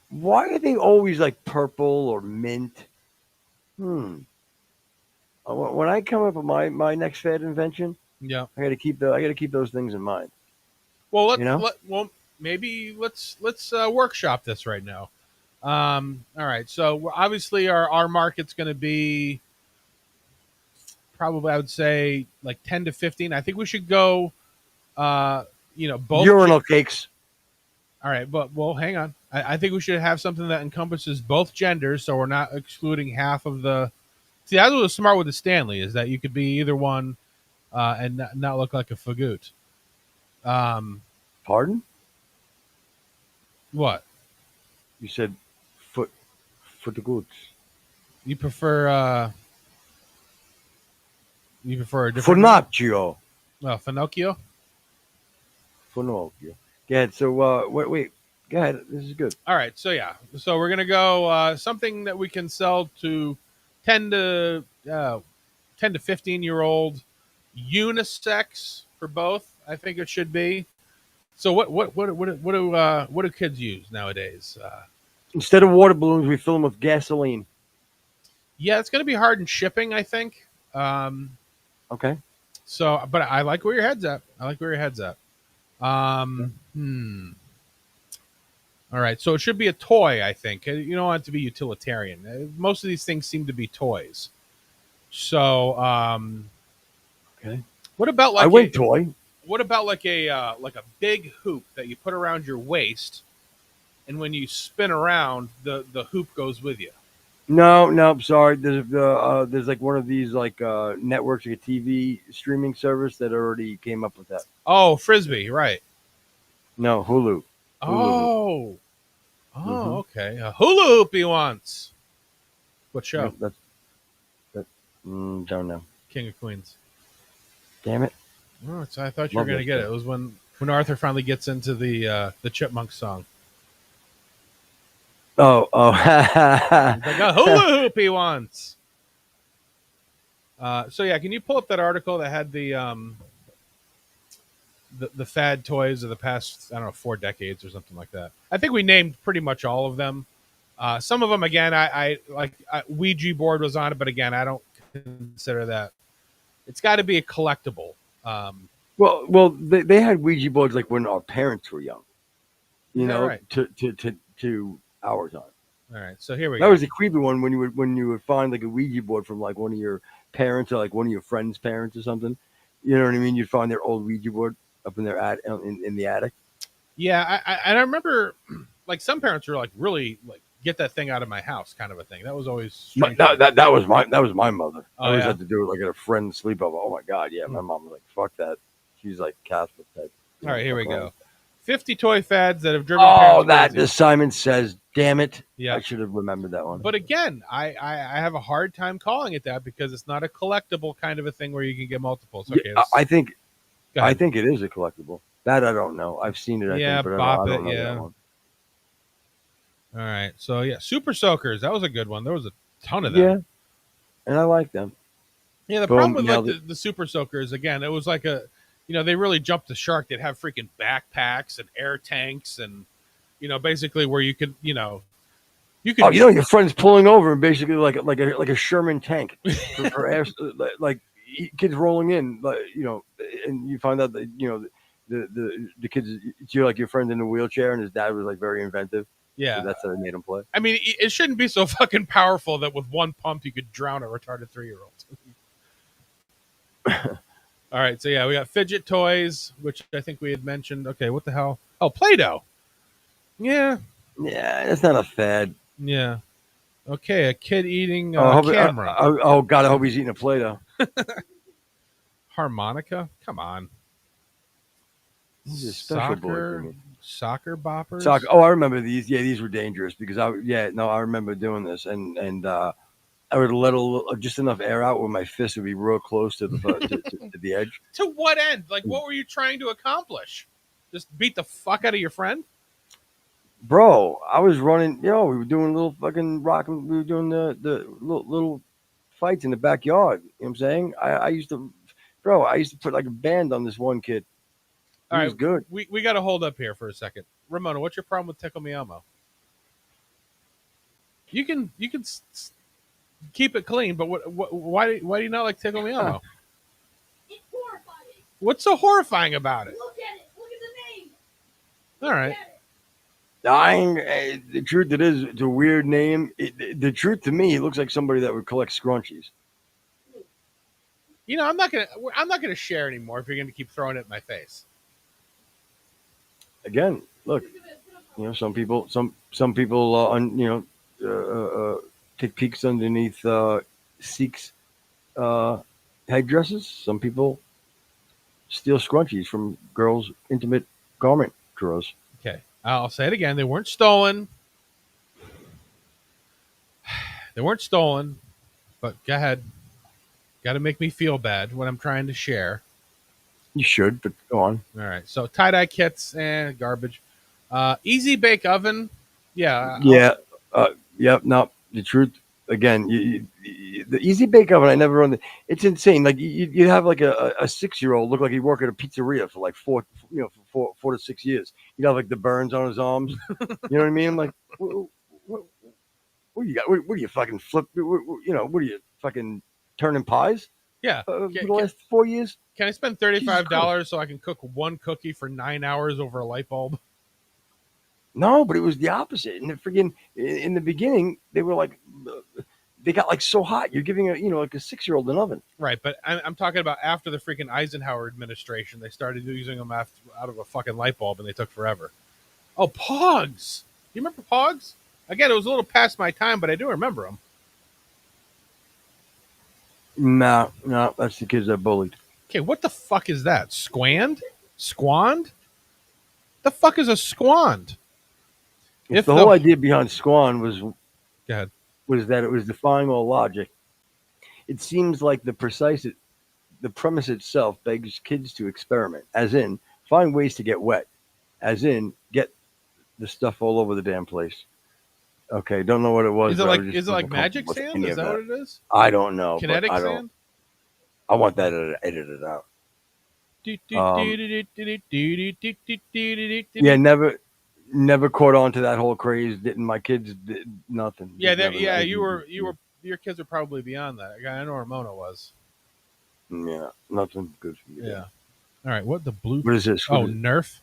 why are they always like purple or mint? When I come up with my next fad invention, Yeah, I got to keep those things in mind. well, maybe let's workshop this right now. All right, so obviously our market's going to be probably, I would say, like 10 to 15. I think we should go both urinal cakes. All right, but hang on. I think we should have something that encompasses both genders, so we're not excluding half of the. See, that's what was smart with the Stanley is that you could be either one, and not look like a fagoot. Pardon? What? You said foot the goods. You prefer a different Finocchio. Finocchio? Finocchio. Go ahead. So wait. Go ahead. This is good. All right, so yeah, so we're gonna go something that we can sell to 10 to 15-year-old, unisex for both. I think it should be. So what do kids use nowadays? Instead of water balloons, we fill them with gasoline. Yeah, it's gonna be hard in shipping, I think. Okay. So, but I like where your head's at. All right, so it should be a toy, I think. You don't want it to be utilitarian. Most of these things seem to be toys. So, okay. What about like toy? What about like a big hoop that you put around your waist, and when you spin around, the hoop goes with you? No, sorry. There's like one of these like networks, like a TV streaming service that already came up with that. Oh, Frisbee, right? No, Hulu. Oh, okay. A hula hoop he wants. What show? Yeah, don't know. King of Queens. Damn it! Oh, so I thought you were going to get it. It was when Arthur finally gets into the Chipmunk song. Oh. Like a hula hoop he wants. So yeah, can you pull up that article that had the fad toys of the past, I don't know, 4 decades or something like that? I think we named pretty much all of them. Some of them, again, I like. Ouija board was on it, but again, I don't consider that. It's got to be a collectible. Well, they had Ouija boards like when our parents were young. Right. To ours on. All right, so here we go. That was a creepy one when you would find like a Ouija board from like one of your parents or like one of your friends' parents or something. You know what I mean? You'd find their old Ouija board up in their in the attic. Yeah, I remember like some parents were like really like get that thing out of my house kind of a thing. That was always strange. That was my mother. Oh, I always had to do it like at a friend's sleepover. Oh my god, yeah, my mom was like, "Fuck that." She's like Catholic type. All right, here we go. 50 toy fads that have driven. Oh, that the Simon Says. Damn it! Yeah, I should have remembered that one. But again, I have a hard time calling it that because it's not a collectible kind of a thing where you can get multiples. Okay, yeah, I think it is a collectible. That I don't know. I've seen it. I think, but Bop I don't It. know Yeah. that one. All right. So yeah, Super Soakers. That was a good one. There was a ton of them. Yeah, and I like them. Yeah. The Boom, problem with like nailed it. the Super Soakers, again, it was like a, they really jumped the shark. They'd have freaking backpacks and air tanks and, basically where you could, you could. Oh, your friend's pulling over and basically like a Sherman tank for air, like kids rolling in, and you find out that the kids, you're like your friend in a wheelchair, and his dad was like very inventive. Yeah, so that's how they made him play. I mean, it shouldn't be so fucking powerful that with one pump you could drown a retarded 3-year-old. All right, so yeah, we got fidget toys, which I think we had mentioned. Okay, what the hell? Oh, Play-Doh. Yeah, that's not a fad. Yeah. Okay, a kid eating camera. Oh God, I hope he's eating a Play-Doh. Harmonica? Come on. He's a special boy. Soccer boppers? Soccer. Oh, I remember these. Yeah, these were dangerous because I remember doing this, and I would let just enough air out where my fist would be real close to to the edge. To what end? Like, what were you trying to accomplish? Just beat the fuck out of your friend? Bro, I was running. We were doing little fucking rocking. We were doing the little fights in the backyard. You know what I'm saying? I used to put like a band on this one kid. He was good. We got to hold up here for a second. Ramona, what's your problem with Tickle Me Elmo? You can keep it clean, but why do you not like Tickle Me Elmo? It's horrifying. What's so horrifying about it? Look at it. Look at the name. All right. The truth, it's a weird name. The truth to me, it looks like somebody that would collect scrunchies. I'm not gonna share anymore if you're gonna keep throwing it in my face. Again, look, some people, take peeks underneath Sikhs' headdresses. Some people steal scrunchies from girls' intimate garment drawers. Okay, I'll say it again. They weren't stolen. They weren't stolen, but go ahead. Got to make me feel bad when I'm trying to share. You should, but go on. All right. So tie-dye kits and garbage. Easy bake oven. Yeah. Yep. No, the truth. Again, the easy bake oven. I never run. It's insane. Like you have like a 6-year-old look like he worked at a pizzeria for like 4 to 6 years. You have like the burns on his arms. You know what I mean? I'm like, what do you got? What do you fucking flip? What are you fucking turning pies? Yeah. For the last 4 years. Can I spend $35 so I can cook one cookie for 9 hours over a light bulb? No, but it was the opposite. And in the beginning, they were like, they got like so hot. You're giving like a 6-year-old an oven. Right, but I'm talking about after the freaking Eisenhower administration, they started using them out of a fucking light bulb, and they took forever. Oh, Pogs! You remember Pogs? Again, it was a little past my time, but I do remember them. No, that's the kids that bullied. Okay, what the fuck is that? Squand? Squand? The fuck is a squand? If the whole idea behind Squan was that it was defying all logic, it seems like the premise itself begs kids to experiment, as in find ways to get wet, as in get the stuff all over the damn place. Okay, don't know what it was. Is it like magic sand? Is that what it is? I don't know. Kinetic sand? I want that edited out. Yeah, never caught on to that whole craze. Didn't my kids did nothing? Yeah, your kids are probably beyond that. I know Ramona was. Yeah, nothing good for you. Yeah. All right, what the blue? What is this? Oh, Nerf.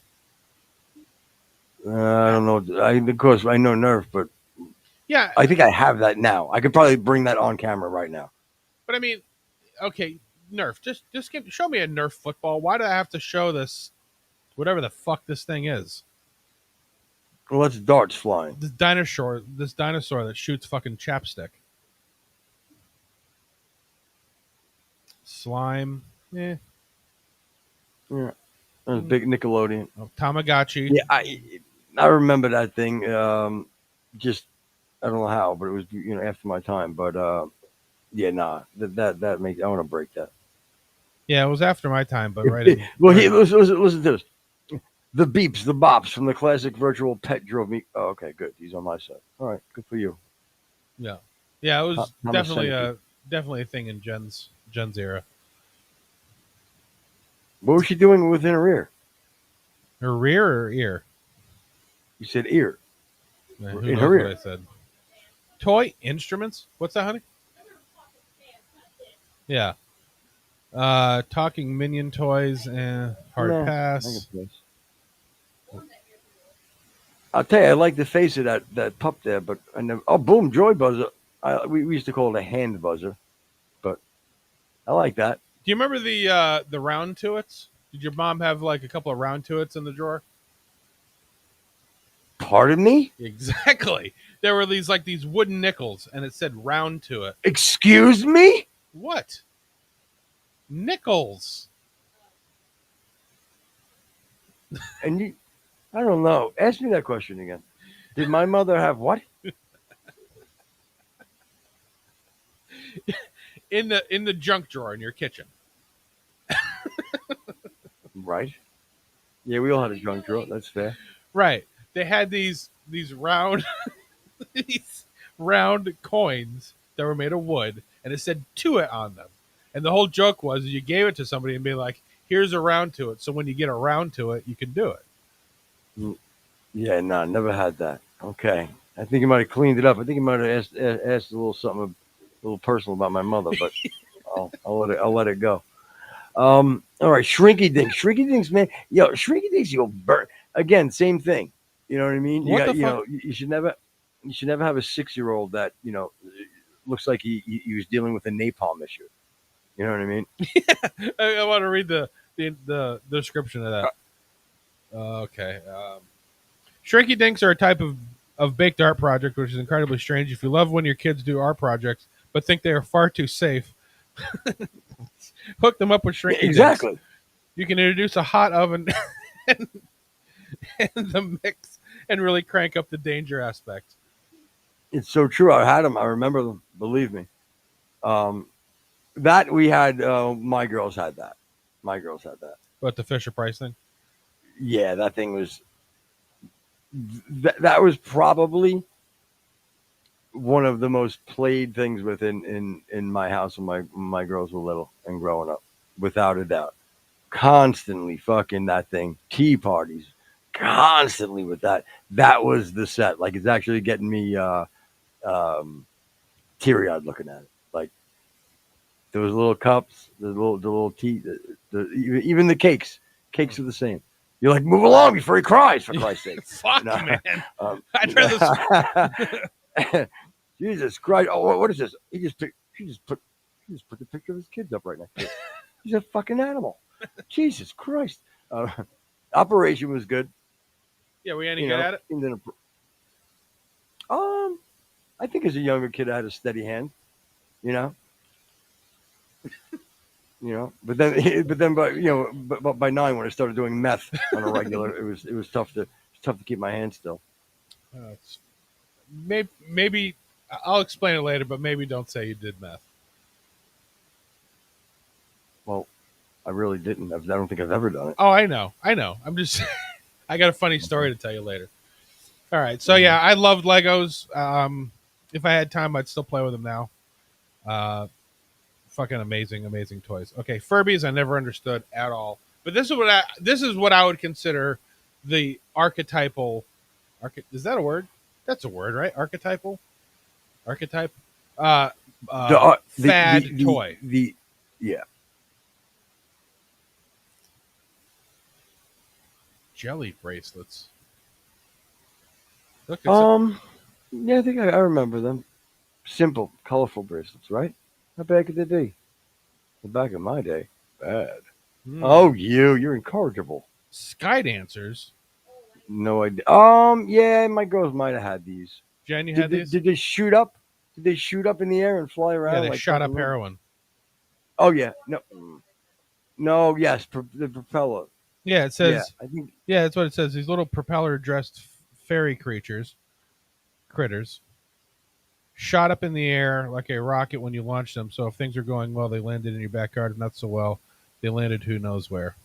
I don't know. Of course, I know Nerf, but yeah, I think I have that now. I could probably bring that on camera right now. But I mean, okay, Nerf. Just show me a Nerf football. Why do I have to show this? Whatever the fuck this thing is. Well, it's darts flying. This dinosaur that shoots fucking chapstick. Slime. Yeah. That was big Nickelodeon. Oh, Tamagotchi. Yeah, I remember that thing. Just I don't know how, but it was after my time. But that makes I want to break that. Yeah, it was after my time, but right. Well, listen to this. The beeps, the bops from the classic virtual pet drove me. Oh, okay, good. He's on my side. All right, good for you. Yeah, yeah. It was How much definitely centipede? definitely a thing in Jen's era. What was she doing within her ear? Her rear or ear? You said ear. Who In knows her what ear. I said? Toy instruments? What's that, honey? Yeah. Talking minion toys and hard Nah, I pass. guess. I'll tell you, I like the face of that pup there, but I never. Oh, boom, joy buzzer. We used to call it a hand buzzer, but I like that. Do you remember the round tuits? Did your mom have like a couple of round tuits in the drawer? Pardon me? Exactly. There were these wooden nickels, and it said round to it. Excuse me? What? Nickels. And you, I don't know. Ask me that question again. Did my mother have what? In the junk drawer in your kitchen. Right. Yeah, we all had a junk drawer. That's fair. Right. They had these round these round coins that were made of wood, and it said "to it" on them. And the whole joke was you gave it to somebody and be like, "Here's a round to it." So when you get around to it, you can do it. Yeah, no, never had that. Okay. I think he might have cleaned it up. I think he might have asked a little something, a little personal about my mother, but I'll let it go. All right, Shrinky Dinks, man. Yo, Shrinky Dinks, you'll burn again. Same thing. You know what I mean? What the You fuck? know, you should never have a 6-year-old that looks like he was dealing with a napalm issue. You know what I mean? I want to read the description of that. Okay. Shrinky dinks are a type of baked art project, which is incredibly strange. If you love when your kids do art projects, but think they are far too safe, hook them up with Shrinky Exactly. dinks. You can introduce a hot oven and the mix and really crank up the danger aspect. It's so true. I had them. I remember them. Believe me. That we had. My girls had that. My girls had that. What, the Fisher Price thing? Yeah, that thing was. That was probably one of the most played things within in my house when my girls were little and growing up, without a doubt. Constantly fucking that thing. Tea parties. Constantly with that. That was the set. Like, it's actually getting me teary-eyed looking at it. Like, those little cups, the little tea, even the cakes. Cakes are the same. You're like, move along before he cries, for Christ's sake. Fuck, No. man. I'd rather. Jesus Christ! Oh, what is this? She just put the picture of his kids up right next to it. He's a fucking animal. Jesus Christ! Operation was good. Yeah, were you any good at it? I think as a younger kid, I had a steady hand. You know. But then, but by 9, when I started doing meth on a regular, it was tough to keep my hand still. Maybe I'll explain it later, but maybe don't say you did meth. Well, I really didn't. I don't think I've ever done it. Oh, I know. I'm just. I got a funny story to tell you later. All right, so yeah, I loved Legos. If I had time, I'd still play with them now. Fucking amazing toys. Okay, Furbies I never understood at all, but this is what I would consider the archetypal. Is that a word? That's a word, right? Archetype. Fad toy. Yeah. Jelly bracelets. Look, Yeah, I think I remember them. Simple, colorful bracelets, right? How bad could they be? Well, back in my day, bad. Oh, you're incorrigible. Sky dancers. No idea. Yeah, my girls might have had these. Jen, you had these? Did they shoot up? Did they shoot up in the air and fly around? Yeah, they like shot up heroin. Oh yeah, no, yes, the propeller. Yeah, it says. Yeah, I think. Yeah, that's what it says. These little propeller-dressed fairy critters, shot up in the air like a rocket when you launched them. So if things are going well, they landed in your backyard. If not so well, they landed who knows where.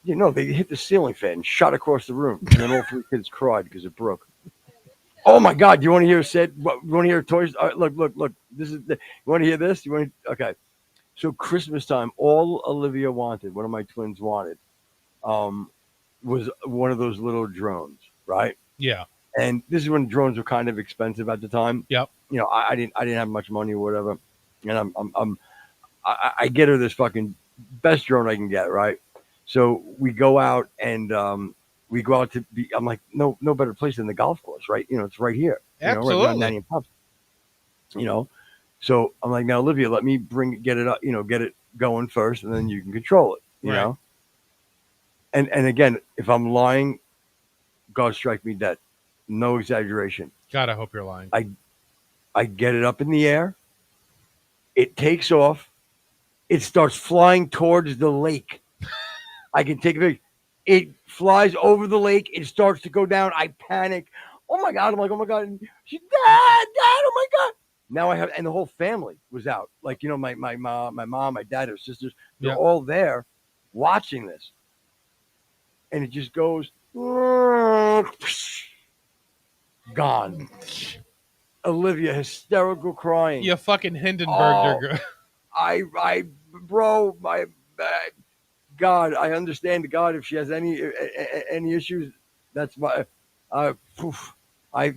You know, they hit the ceiling fan and shot across the room, and then all 3 kids cried because it broke. Oh my God! You want to hear you want to hear toys? Look. This is. You want to hear this? You want? Okay. So Christmas time, all Olivia wanted, one of my twins wanted, was one of those little drones, right? Yeah. And this is when drones were kind of expensive at the time. Yep. You know, I didn't have much money or whatever, and I get her this fucking best drone I can get, right? So we go out and we go out to be. I'm like, no better place than the golf course, right? You know, it's right here. Absolutely. You know, right Nanny and Pops. You know, so I'm like, now Olivia, let me get it up. You know, get it going first, and then you can control it. You Right. know. And again, if I'm lying, God strike me dead. No exaggeration. God, I hope you're lying. I get it up in the air. It takes off. It starts flying towards the lake. I can take a picture. It flies over the lake. It starts to go down. I panic. Oh my God. I'm like, oh my God. She's Dad, oh my God. Now I have, and the whole family was out. Like, you know, my mom, my dad, her sisters, they're all there watching this. And it just goes, gone. Olivia, hysterical crying. You fucking Hindenburg. Bro, God, I understand God if she has any issues. That's my, do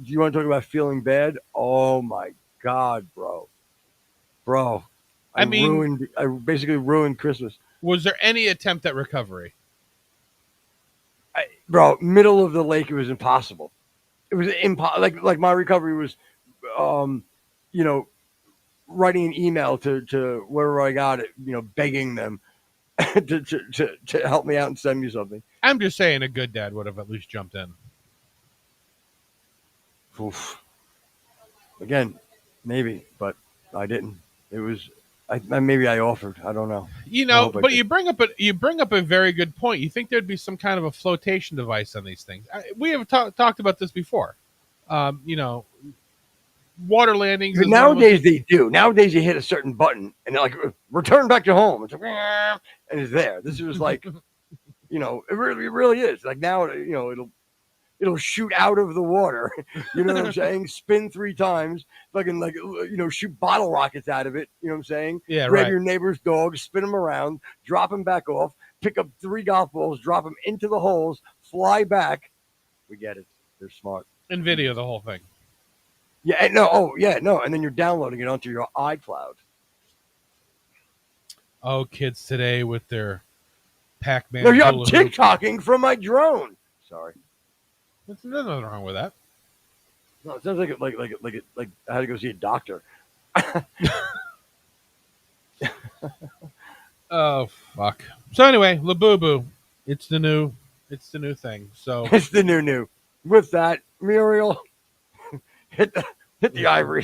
you want to talk about feeling bad? Oh my God, bro. I basically ruined Christmas. Was there any attempt at recovery? Bro, middle of the lake, it was impossible. It was like my recovery was, you know, writing an email to wherever I got it, you know, begging them to help me out and send me something. I'm just saying a good dad would have at least jumped in. Oof. Again, maybe, but I didn't. It was, maybe I offered. I don't know. You know, but you bring up a very good point. You think there'd be some kind of a flotation device on these things? We have talked about this before. You know, water landings. Nowadays they do. Nowadays you hit a certain button and they're like, return back to home. It's like, and it's there. This was like, you know, it really is. Like now, you know, it'll shoot out of the water. You know what I'm saying? Spin 3 times, fucking like, you know, shoot bottle rockets out of it. You know what I'm saying? Yeah, Grab right. your neighbor's dog, spin them around, drop them back off, pick up 3 golf balls, drop them into the holes, fly back. We get it. They're smart. And video the whole thing. Yeah, and no. And then you're downloading it onto your iCloud. Oh, kids today with their Pac-Man. No, I'm TikToking from my drone. Sorry. There's nothing wrong with that. No, it sounds like I had to go see a doctor. Oh fuck. So anyway, Labubu, it's the new thing. So it's the new. With that, Muriel, hit the ivory.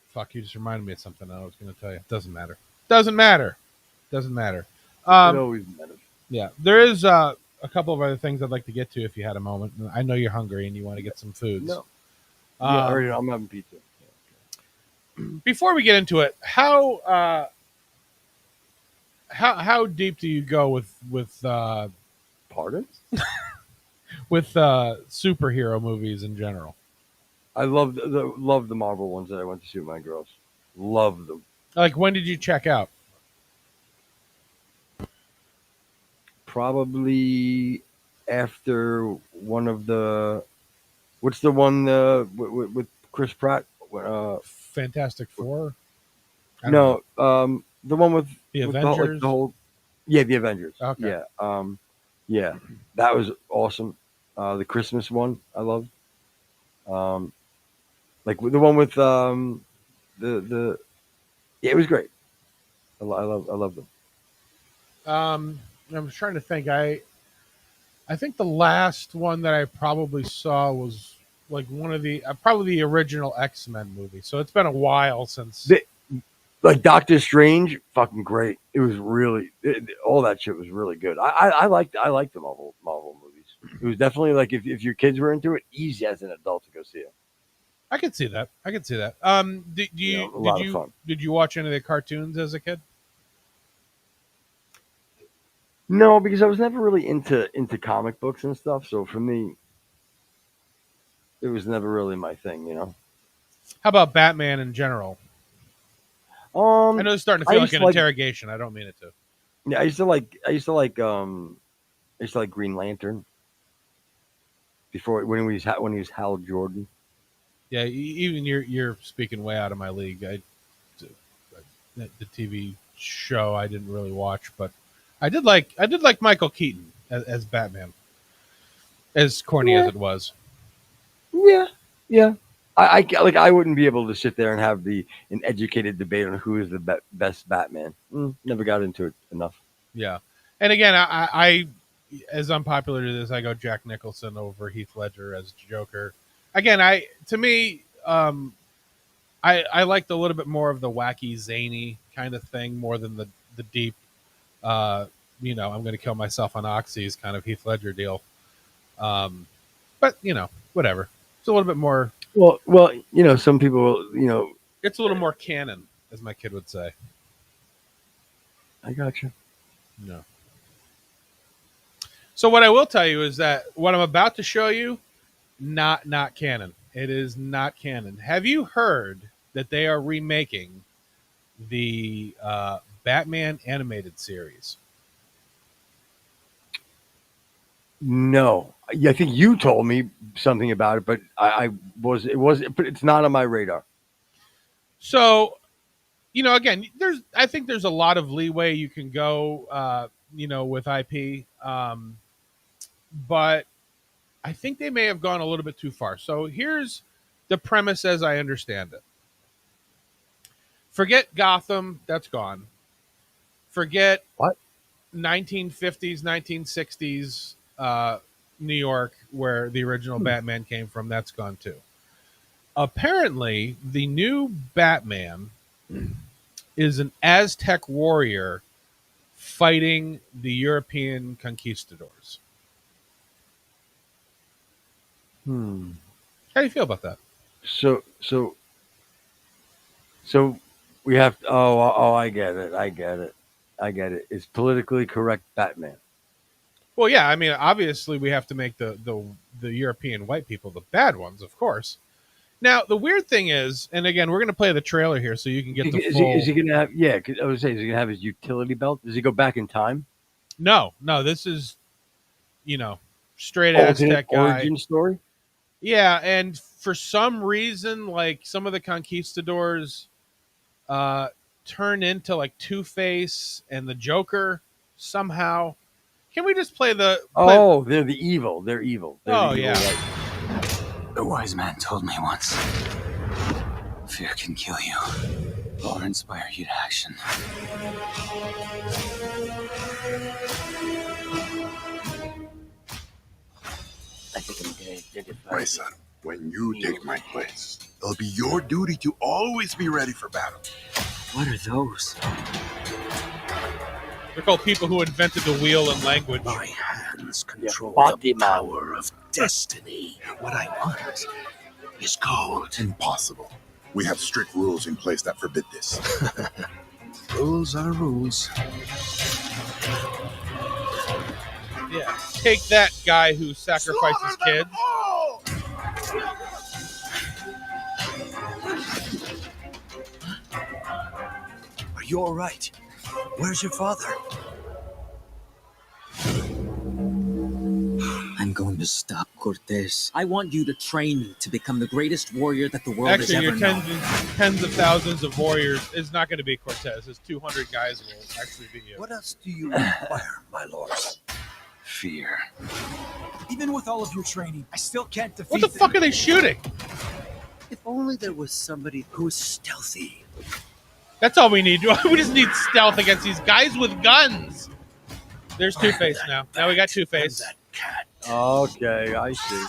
Fuck, you just reminded me of something I was going to tell you. Doesn't matter. It always matters. Yeah, there is a couple of other things I'd like to get to if you had a moment. I know you're hungry and you want to get some foods. No. Yeah, already, I'm having pizza. Before we get into it, how deep do you go with Pardon? with superhero movies in general? I love the Marvel ones that I went to see with my girls. Love them. Like, when did you check out? Probably after one of the, what's the one with Chris Pratt? Fantastic Four? No, the one with The with Avengers? the whole, yeah, the Avengers. Okay. Yeah, that was awesome. The Christmas one I loved. Like the one with the yeah, it was great. I love them. I was trying to think. I think the last one that I probably saw was like one of the probably the original X-Men movie. So it's been a while since. Like Doctor Strange, fucking great. It was really all that shit was really good. I liked the Marvel movies. It was definitely like if your kids were into it, easy as an adult to go see it. I could see that. Did A lot of fun. you watch any of the cartoons as a kid? No, because I was never really into comic books and stuff. So for me, it was never really my thing, you know. How about Batman in general? I know it's starting to feel like an interrogation. I don't mean it to. Yeah, I used to like Green Lantern before when he was Hal Jordan. Yeah, even you're speaking way out of my league. The TV show I didn't really watch, but I did like Michael Keaton as Batman, as corny as it was. Yeah, yeah. I wouldn't be able to sit there and have an educated debate on who is the best Batman. Never got into it enough. Yeah, and again, I as unpopular as this, I go Jack Nicholson over Heath Ledger as Joker. Again, I liked a little bit more of the wacky, zany kind of thing more than the deep, I'm going to kill myself on oxys kind of Heath Ledger deal. But whatever. It's a little bit more. Well, some people, it's a little more canon, as my kid would say. I got you. No. So what I will tell you is that what I'm about to show you, not canon. It is not canon. Have you heard that they are remaking the Batman animated series? No, I think you told me something about it, but but it's not on my radar. So, again, I think there's a lot of leeway you can go, with IP, but I think they may have gone a little bit too far. So here's the premise as I understand it. Forget Gotham, that's gone. Forget what 1950s, 1960s New York, where the original Batman came from, that's gone too. Apparently, the new Batman is an Aztec warrior fighting the European conquistadors. How do you feel about that? So we have. I get it. It's politically correct Batman. Well, yeah. I mean, obviously, we have to make the European white people the bad ones, of course. Now, the weird thing is, and again, we're going to play the trailer here so you can get the full. Is he going to have? Yeah, I was saying, is he going to have his utility belt? Does he go back in time? No. This is, straight Aztec guy. Origin story. Yeah, and for some reason, like some of the conquistadors turn into like Two-Face and the Joker somehow. Can we just play the? They're the evil. They're evil. They're evil, yeah. A wise man told me once, fear can kill you or inspire you to action. I think I'm going to identify. My son, when you take my place, it'll be your duty to always be ready for battle. What are those? They're called people who invented the wheel and language. My hands control the power of destiny. What I want is gold. Impossible. We have strict rules in place that forbid this. Rules are rules. Yeah, take that, guy who sacrifices kids. Are you all right? Where's your father? I'm going to stop Cortez. I want you to train me to become the greatest warrior that the world has Actually, ever your known. tens of thousands of warriors is not going to be Cortez. It's 200 guys will actually be you. What else do you require, my lord? Fear. Even with all of your training, I still can't defeat What the fuck are they shooting? If only there was somebody who was stealthy. That's all we need. We just need stealth against these guys with guns. There's Two-Face now. Now we got Two-Face. That cat. Okay, I see.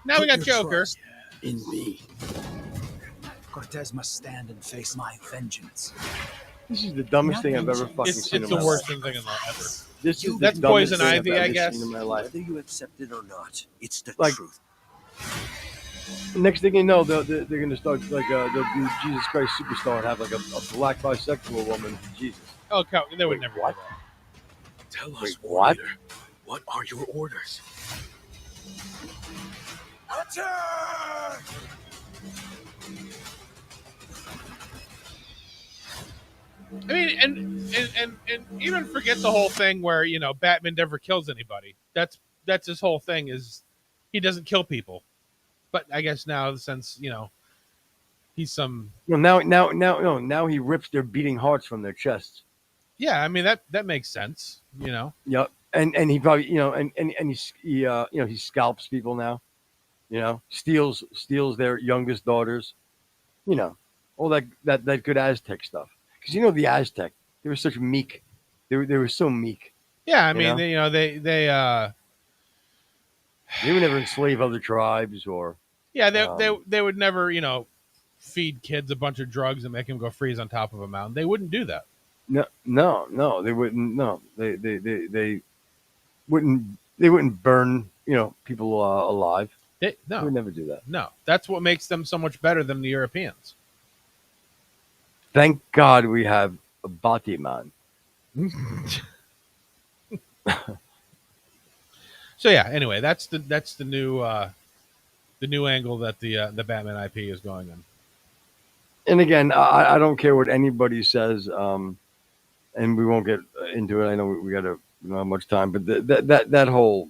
Now we got Put your Joker. trust in me. Cortez must stand and face my vengeance. This is the dumbest thing I've ever fucking It's seen in the my worst life. thing in life ever. This is That's the dumbest Poison thing I've Ivy, ever I guess. seen in my life. Whether you accept it or not, it's the Like- truth. Next thing you know, they're going to start they'll do Jesus Christ Superstar and have like a black bisexual woman. Jesus. Oh, they would Wait, never what? do that. Tell us, Wait, War what? Leader. What are your orders? Attack! I mean, and even forget the whole thing where Batman never kills anybody. That's his whole thing is he doesn't kill people. But I guess now, since he's some Well, now he rips their beating hearts from their chests. yeah. I mean that makes sense. Yep. And he probably he scalps people now. Steals their youngest daughters. All that good Aztec stuff. Because the Aztec, they were such meek. They were so meek. Yeah, I mean, know? they would never enslave other tribes or yeah, they would never feed kids a bunch of drugs and make them go freeze on top of a mountain. They wouldn't do that. No, they wouldn't. No, they wouldn't burn people alive. They would never do that. No, that's what makes them so much better than the Europeans. Thank God we have a Batman. So yeah. Anyway, that's the new angle that the Batman IP is going in. And again, I don't care what anybody says, and we won't get into it. I know we got to not have much time, but that whole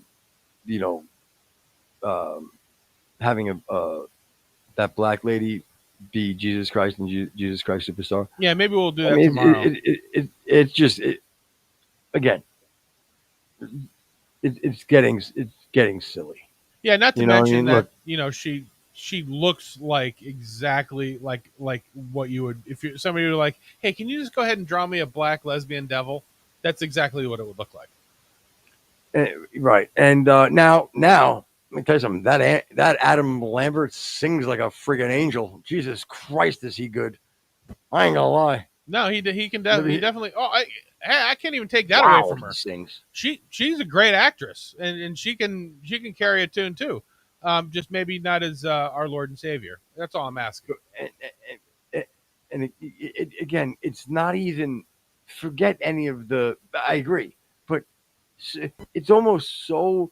having that black lady be Jesus Christ and Jesus Christ Superstar. Yeah, maybe we'll do that tomorrow. It's just again, it's getting silly. Yeah, not to mention that look, she looks like exactly like what you would if you're somebody were like, hey, can you just go ahead and draw me a black lesbian devil? That's exactly what it would look like. Right, and now let me tell you something. That Adam Lambert sings like a friggin' angel. Jesus Christ, is he good? I ain't gonna lie. No, he can definitely. Oh, I can't even take that away from her. Sings. She's a great actress, and she can carry a tune too. Just maybe not as our Lord and Savior. That's all I'm asking. And again, it's not even forget any of the. I agree, but it's almost so.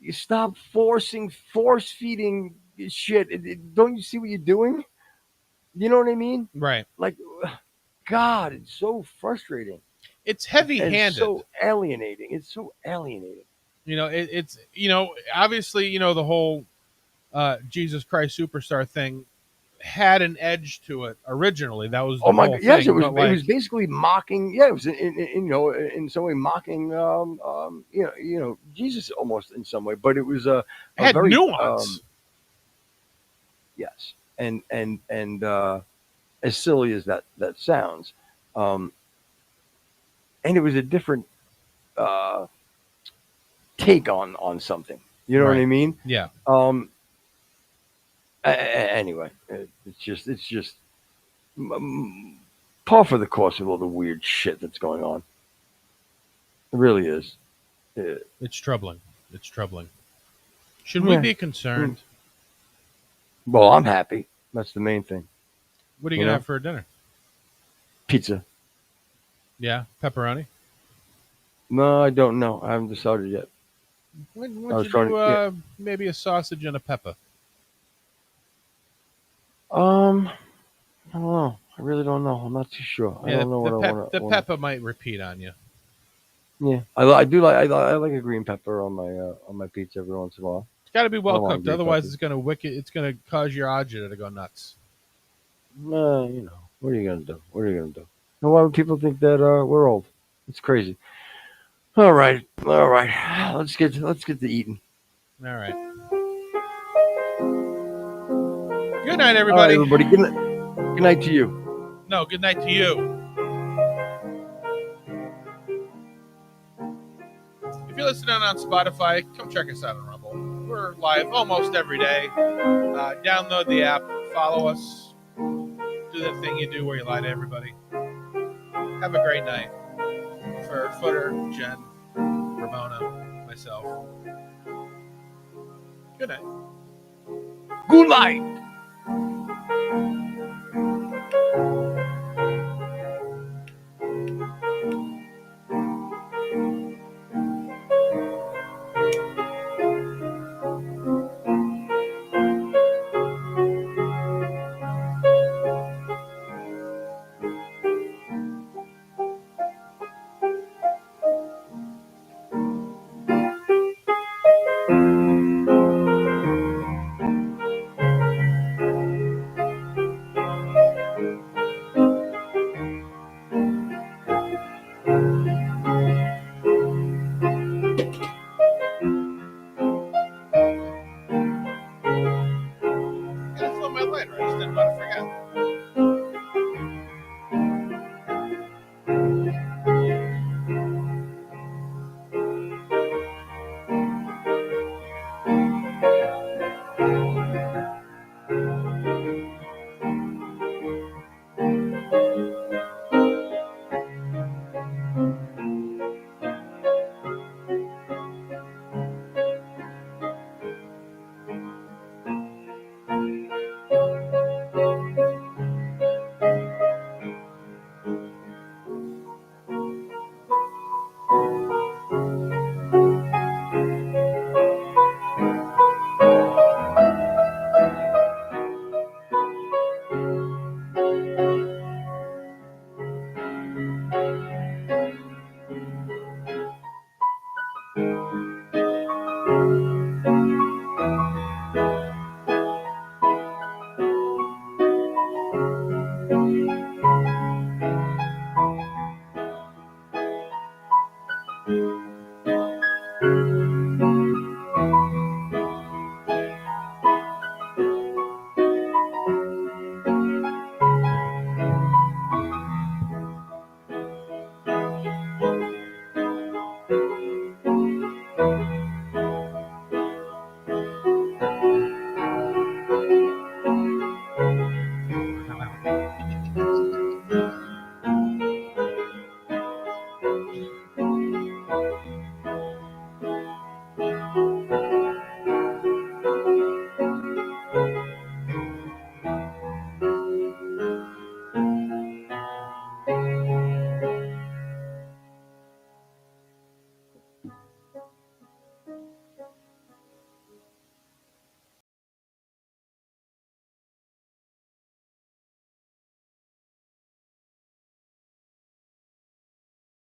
You stop force feeding shit. Don't you see what you're doing? You know what I mean? Right. Like, God, it's so frustrating. It's heavy-handed. It's so alienating. It's obviously, the whole Jesus Christ Superstar thing had an edge to it originally. That was the whole thing. Yes, it was basically mocking. Yeah, it was in some way mocking. Jesus almost in some way, but it was it had very nuance. Yes, and as silly as that sounds, and it was a different take on something. You know what I mean? Yeah. Anyway, it's just par for the course of all the weird shit that's going on. It really is. It's troubling. It's troubling. Should we be concerned? Well, I'm happy. That's the main thing. What are you gonna have for dinner? Pizza. Yeah, pepperoni. No, I don't know. I haven't decided yet. When you do maybe a sausage and a pepper? I don't know. I really don't know. I'm not too sure. Yeah, I don't know what I want. The pepper might repeat on you. Yeah, I do like I like a green pepper on my pizza every once in a while. It's got to be well cooked, otherwise it's gonna It's gonna cause your agita to go nuts. What are you gonna do? And why would people think that we're old? It's crazy. All right. Let's get to eating. All right. Good night, everybody. All right, everybody. Good night to you. No, good night to you. If you're listening on Spotify, come check us out on Rumble. We're live almost every day. Download the app, follow us, do that thing you do where you lie to everybody. Have a great night. For Footer, Jen, Ramona, myself. Good night. Good night.